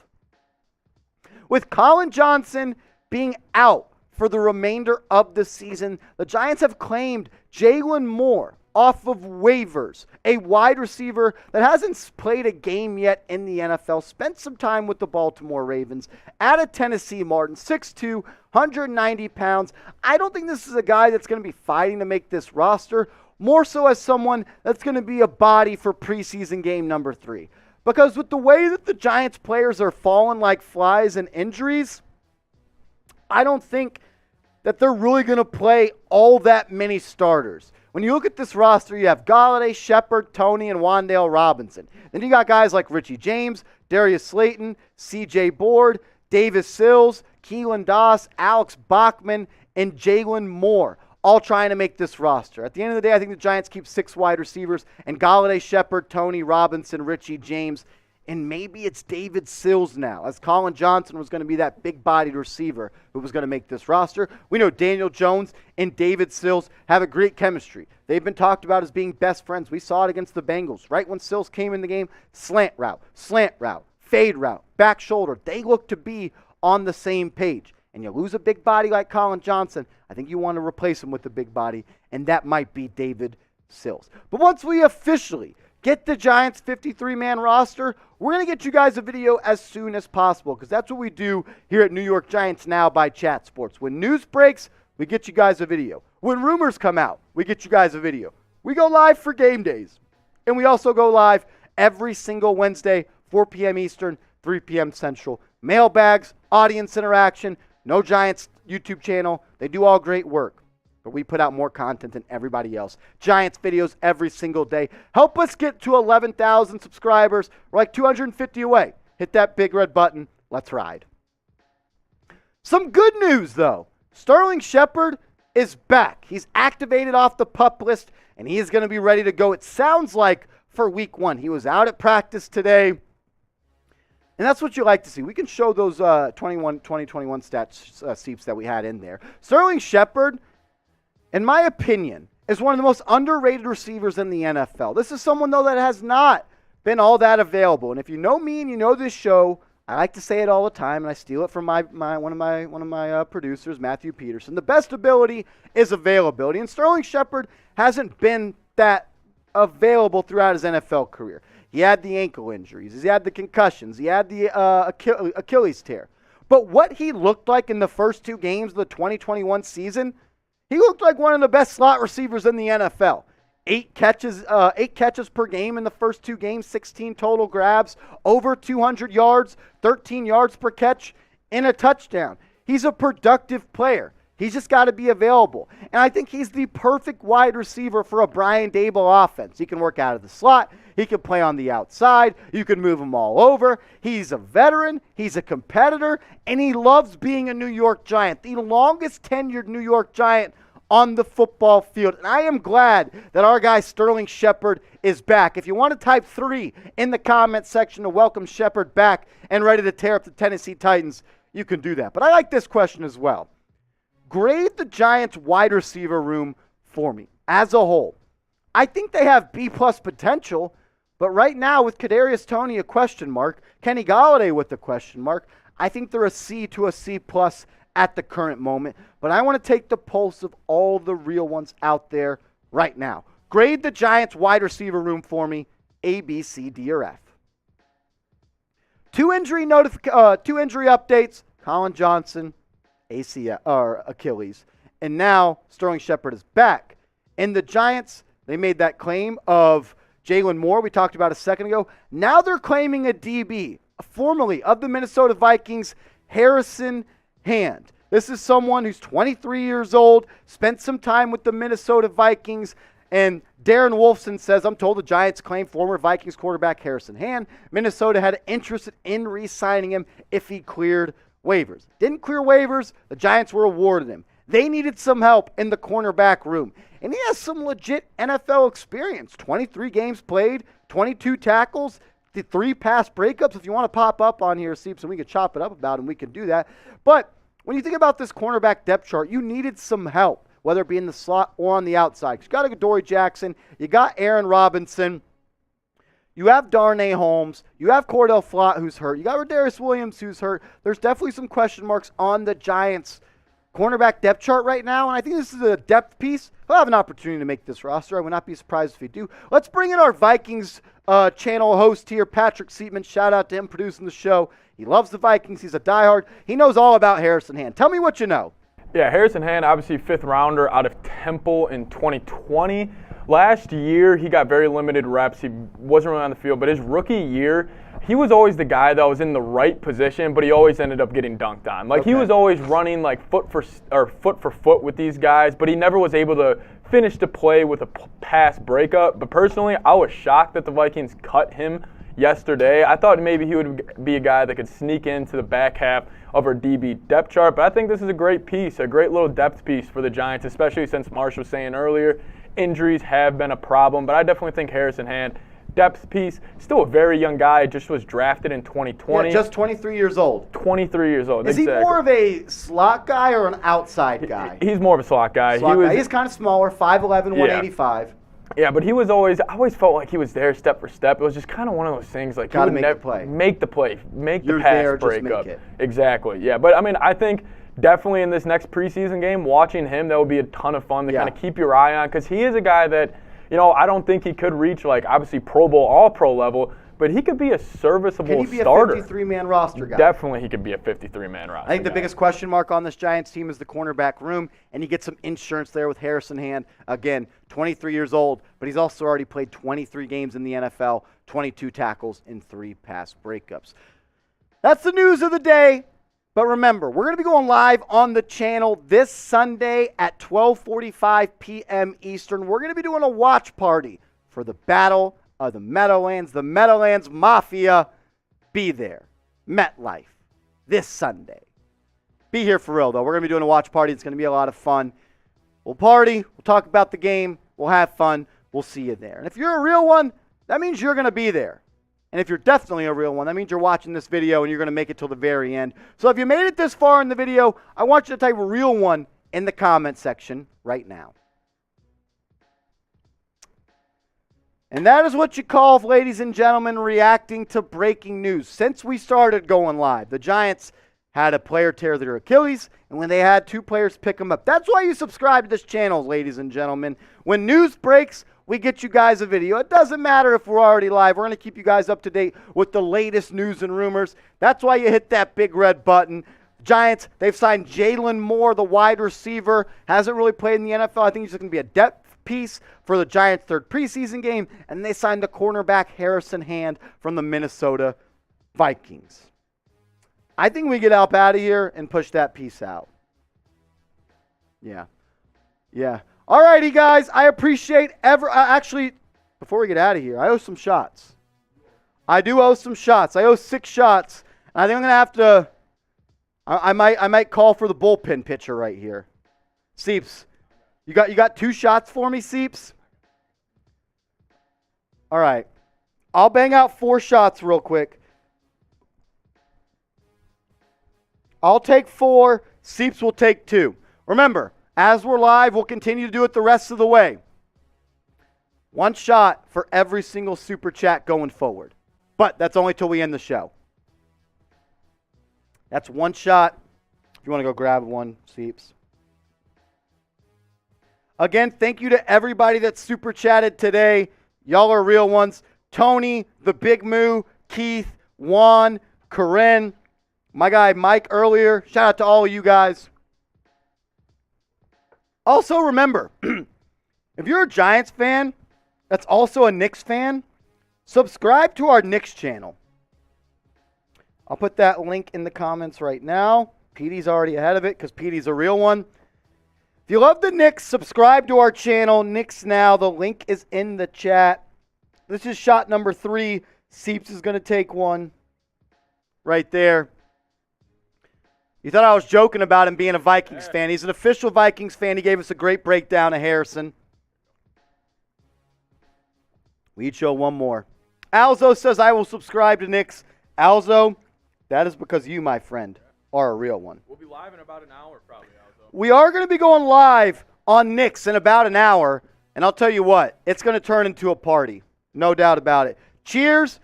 With Colin Johnson being out for the remainder of the season, the Giants have claimed Jalen Moore off of waivers, a wide receiver that hasn't played a game yet in the NFL, spent some time with the Baltimore Ravens, out of Tennessee Martin, 6'2", 190 pounds. I don't think this is a guy that's going to be fighting to make this roster, more so as someone that's going to be a body for preseason game number 3. Because with the way that the Giants players are falling like flies in injuries, I don't think that they're really going to play all that many starters. When you look at this roster, you have Galladay, Shepard, Toney, and Wan'Dale Robinson. Then you got guys like Richie James, Darius Slayton, C.J. Board, Davis Sills, Keelan Doss, Alex Bachman, and Jalen Moore, all trying to make this roster. At the end of the day, I think the Giants keep 6 wide receivers, and Galladay, Shepard, Toney, Robinson, Richie James, and maybe it's David Sills now, as Colin Johnson was going to be that big-bodied receiver who was going to make this roster. We know Daniel Jones and David Sills have a great chemistry. They've been talked about as being best friends. We saw it against the Bengals. Right when Sills came in the game, slant route, fade route, back shoulder. They look to be on the same page. And you lose a big body like Colin Johnson, I think you want to replace him with a big body, and that might be David Sills. But once we officially get the Giants' 53-man roster, we're going to get you guys a video as soon as possible, because that's what we do here at New York Giants Now by Chat Sports. When news breaks, we get you guys a video. When rumors come out, we get you guys a video. We go live for game days, and we also go live every single Wednesday, 4 p.m. Eastern, 3 p.m. Central. Mailbags, audience interaction, No Giants YouTube channel. They do all great work, but we put out more content than everybody else. Giants videos every single day. Help us get to 11,000 subscribers. We're like 250 away. Hit that big red button. Let's ride. Some good news, though. Sterling Shepard is back. He's activated off the PUP list, and he is going to be ready to go, it sounds like, for week 1. He was out at practice today, and that's what you like to see. We can show those 2021 stats seeps that we had in there. Sterling Shepard, in my opinion, is one of the most underrated receivers in the NFL. This is someone, though, that has not been all that available. And if you know me and you know this show, I like to say it all the time, and I steal it from one of my producers, Matthew Peterson. The best ability is availability, and Sterling Shepard hasn't been that available throughout his NFL career. He had the ankle injuries, he had the concussions, he had the Achilles tear. But what he looked like in the first 2 games of the 2021 season, he looked like one of the best slot receivers in the NFL. 8 catches per game in the first 2 games, 16 total grabs, over 200 yards, 13 yards per catch, and a touchdown. He's a productive player. He's just got to be available. And I think he's the perfect wide receiver for a Brian Daboll offense. He can work out of the slot. He can play on the outside. You can move him all over. He's a veteran. He's a competitor. And he loves being a New York Giant, the longest tenured New York Giant on the football field. And I am glad that our guy Sterling Shepard is back. If you want to type 3 in the comment section to welcome Shepard back and ready to tear up the Tennessee Titans, you can do that. But I like this question as well. Grade the Giants wide receiver room for me as a whole. I think they have B+ potential, but right now with Kadarius Toney a question mark, Kenny Galladay with a question mark, I think they're a C to a C+ at the current moment. But I want to take the pulse of all the real ones out there right now. Grade the Giants wide receiver room for me, A, B, C, D, or F. 2 injury updates, Colin Johnson, Achilles. And now Sterling Shepard is back. And the Giants, they made that claim of Jalen Moore we talked about a second ago. Now they're claiming a DB, formerly of the Minnesota Vikings, Harrison Hand. This is someone who's 23 years old, spent some time with the Minnesota Vikings, and Darren Wolfson says, I'm told the Giants claim former Vikings quarterback Harrison Hand. Minnesota had interest in re-signing him if he cleared waivers. Didn't clear waivers, the Giants were awarded him. They needed some help in the cornerback room. And he has some legit NFL experience. 23 games played, 22 tackles, the 3 pass breakups. If you want to pop up on here, Seeps, and we could chop it up about him, we can do that. But when you think about this cornerback depth chart, you needed some help, whether it be in the slot or on the outside. You got a Dory Jackson, you got Aaron Robinson, you have Darnay Holmes, you have Cordell Flott who's hurt, you got Darius Williams who's hurt. There's definitely some question marks on the Giants' cornerback depth chart right now, and I think this is a depth piece. He'll have an opportunity to make this roster. I would not be surprised if he do. Let's bring in our Vikings channel host here, Patrick Seatman. Shout out to him producing the show. He loves the Vikings. He's a diehard. He knows all about Harrison Hand. Tell me what you know. Yeah, Harrison Hand, obviously 5th rounder out of Temple in 2020. Last year, he got very limited reps. He wasn't really on the field, but his rookie year, he was always the guy that was in the right position, but he always ended up getting dunked on. Like, he was always running like foot for foot with these guys, but he never was able to finish the play with a pass breakup. But personally, I was shocked that the Vikings cut him yesterday. I thought maybe he would be a guy that could sneak into the back half of our DB depth chart, but I think this is a great piece, a great little depth piece for the Giants, especially since Marsh was saying earlier, injuries have been a problem, but I definitely think Harrison Hand, depth piece, still a very young guy, just was drafted in 2020. Yeah, just 23 years old. 23 years old, Is exactly. he more of a slot guy or an outside guy? He's more of a slot guy. He's kind of smaller, 5'11", 185. Yeah, but I always felt like he was there step for step. It was just kind of one of those things like gotta make the play. Make the play. Make You're the pass there, break just up. make it. Exactly. Yeah, but I mean, I think definitely in this next preseason game, watching him, that would be a ton of fun to kind of keep your eye on, because he is a guy that, you know, I don't think he could reach like obviously Pro Bowl, All-Pro level, but he could be a serviceable starter. Can he be a 53-man roster guy? Definitely he could be a 53-man roster I think the guy. biggest question mark on this Giants team is the cornerback room, and you get some insurance there with Harrison Hand. Again, 23 years old, but he's also already played 23 games in the NFL, 22 tackles, and 3 pass breakups. That's the news of the day. But remember, we're going to be going live on the channel this Sunday at 12:45 p.m. Eastern. We're going to be doing a watch party for the Battle of the Meadowlands. The Meadowlands Mafia. Be there. MetLife. This Sunday. Be here for real, though. We're going to be doing a watch party. It's going to be a lot of fun. We'll party. We'll talk about the game. We'll have fun. We'll see you there. And if you're a real one, that means you're going to be there. And if you're definitely a real one, that means you're watching this video and you're going to make it till the very end. So if you made it this far in the video, I want you to type real one in the comment section right now. And that is what you call, ladies and gentlemen, reacting to breaking news. Since we started going live, the Giants had a player tear their Achilles, and when they had 2 players pick them up. That's why you subscribe to this channel, ladies and gentlemen. When news breaks, we get you guys a video. It doesn't matter if we're already live. We're going to keep you guys up to date with the latest news and rumors. That's why you hit that big red button. Giants, they've signed Jalen Moore, the wide receiver. Hasn't really played in the NFL. I think he's going to be a depth piece for the Giants' 3rd preseason game. And they signed the cornerback Harrison Hand from the Minnesota Vikings. I think we get up out of here and push that piece out. Yeah. All righty, guys. I appreciate actually, before we get out of here, I owe some shots. I do owe some shots. I owe 6 shots. And I think I'm going to have to, I might call for the bullpen pitcher right here. Seeps, you got 2 shots for me, Seeps? All right. I'll bang out 4 shots real quick. I'll take 4. Seeps will take 2. Remember, as we're live, we'll continue to do it the rest of the way. 1 shot for every single super chat going forward. But that's only till we end the show. That's 1 shot. If you want to go grab one, Seeps. Again, thank you to everybody that super chatted today. Y'all are real ones. Tony, the Big Moo, Keith, Juan, Corinne, my guy Mike earlier. Shout out to all of you guys. Also, remember, if you're a Giants fan that's also a Knicks fan, subscribe to our Knicks channel. I'll put that link in the comments right now. Petey's already ahead of it because Petey's a real one. If you love the Knicks, subscribe to our channel, Knicks Now. The link is in the chat. This is shot number 3. Seeps is going to take one right there. You thought I was joking about him being a Vikings fan. He's an official Vikings fan. He gave us a great breakdown of Harrison. We each show one more. Alzo says, I will subscribe to Knicks. Alzo, that is because you, my friend, are a real one. We'll be live in about an hour probably, Alzo. We are going to be going live on Knicks in about an hour. And I'll tell you what, it's going to turn into a party. No doubt about it. Cheers.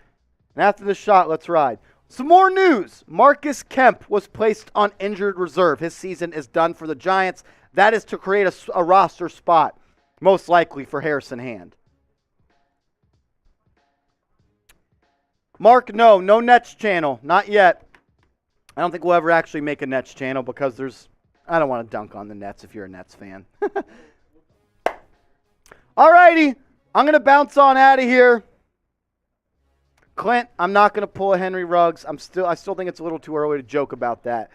And after the shot, let's ride. Some more news. Marcus Kemp was placed on injured reserve. His season is done for the Giants. That is to create a roster spot, most likely for Harrison Hand. Mark, no Nets channel. Not yet. I don't think we'll ever actually make a Nets channel because I don't want to dunk on the Nets if you're a Nets fan. All righty. I'm going to bounce on out of here. Clint, I'm not going to pull a Henry Ruggs. I still think it's a little too early to joke about that.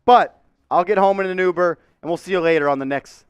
But I'll get home in an Uber, and we'll see you later on the next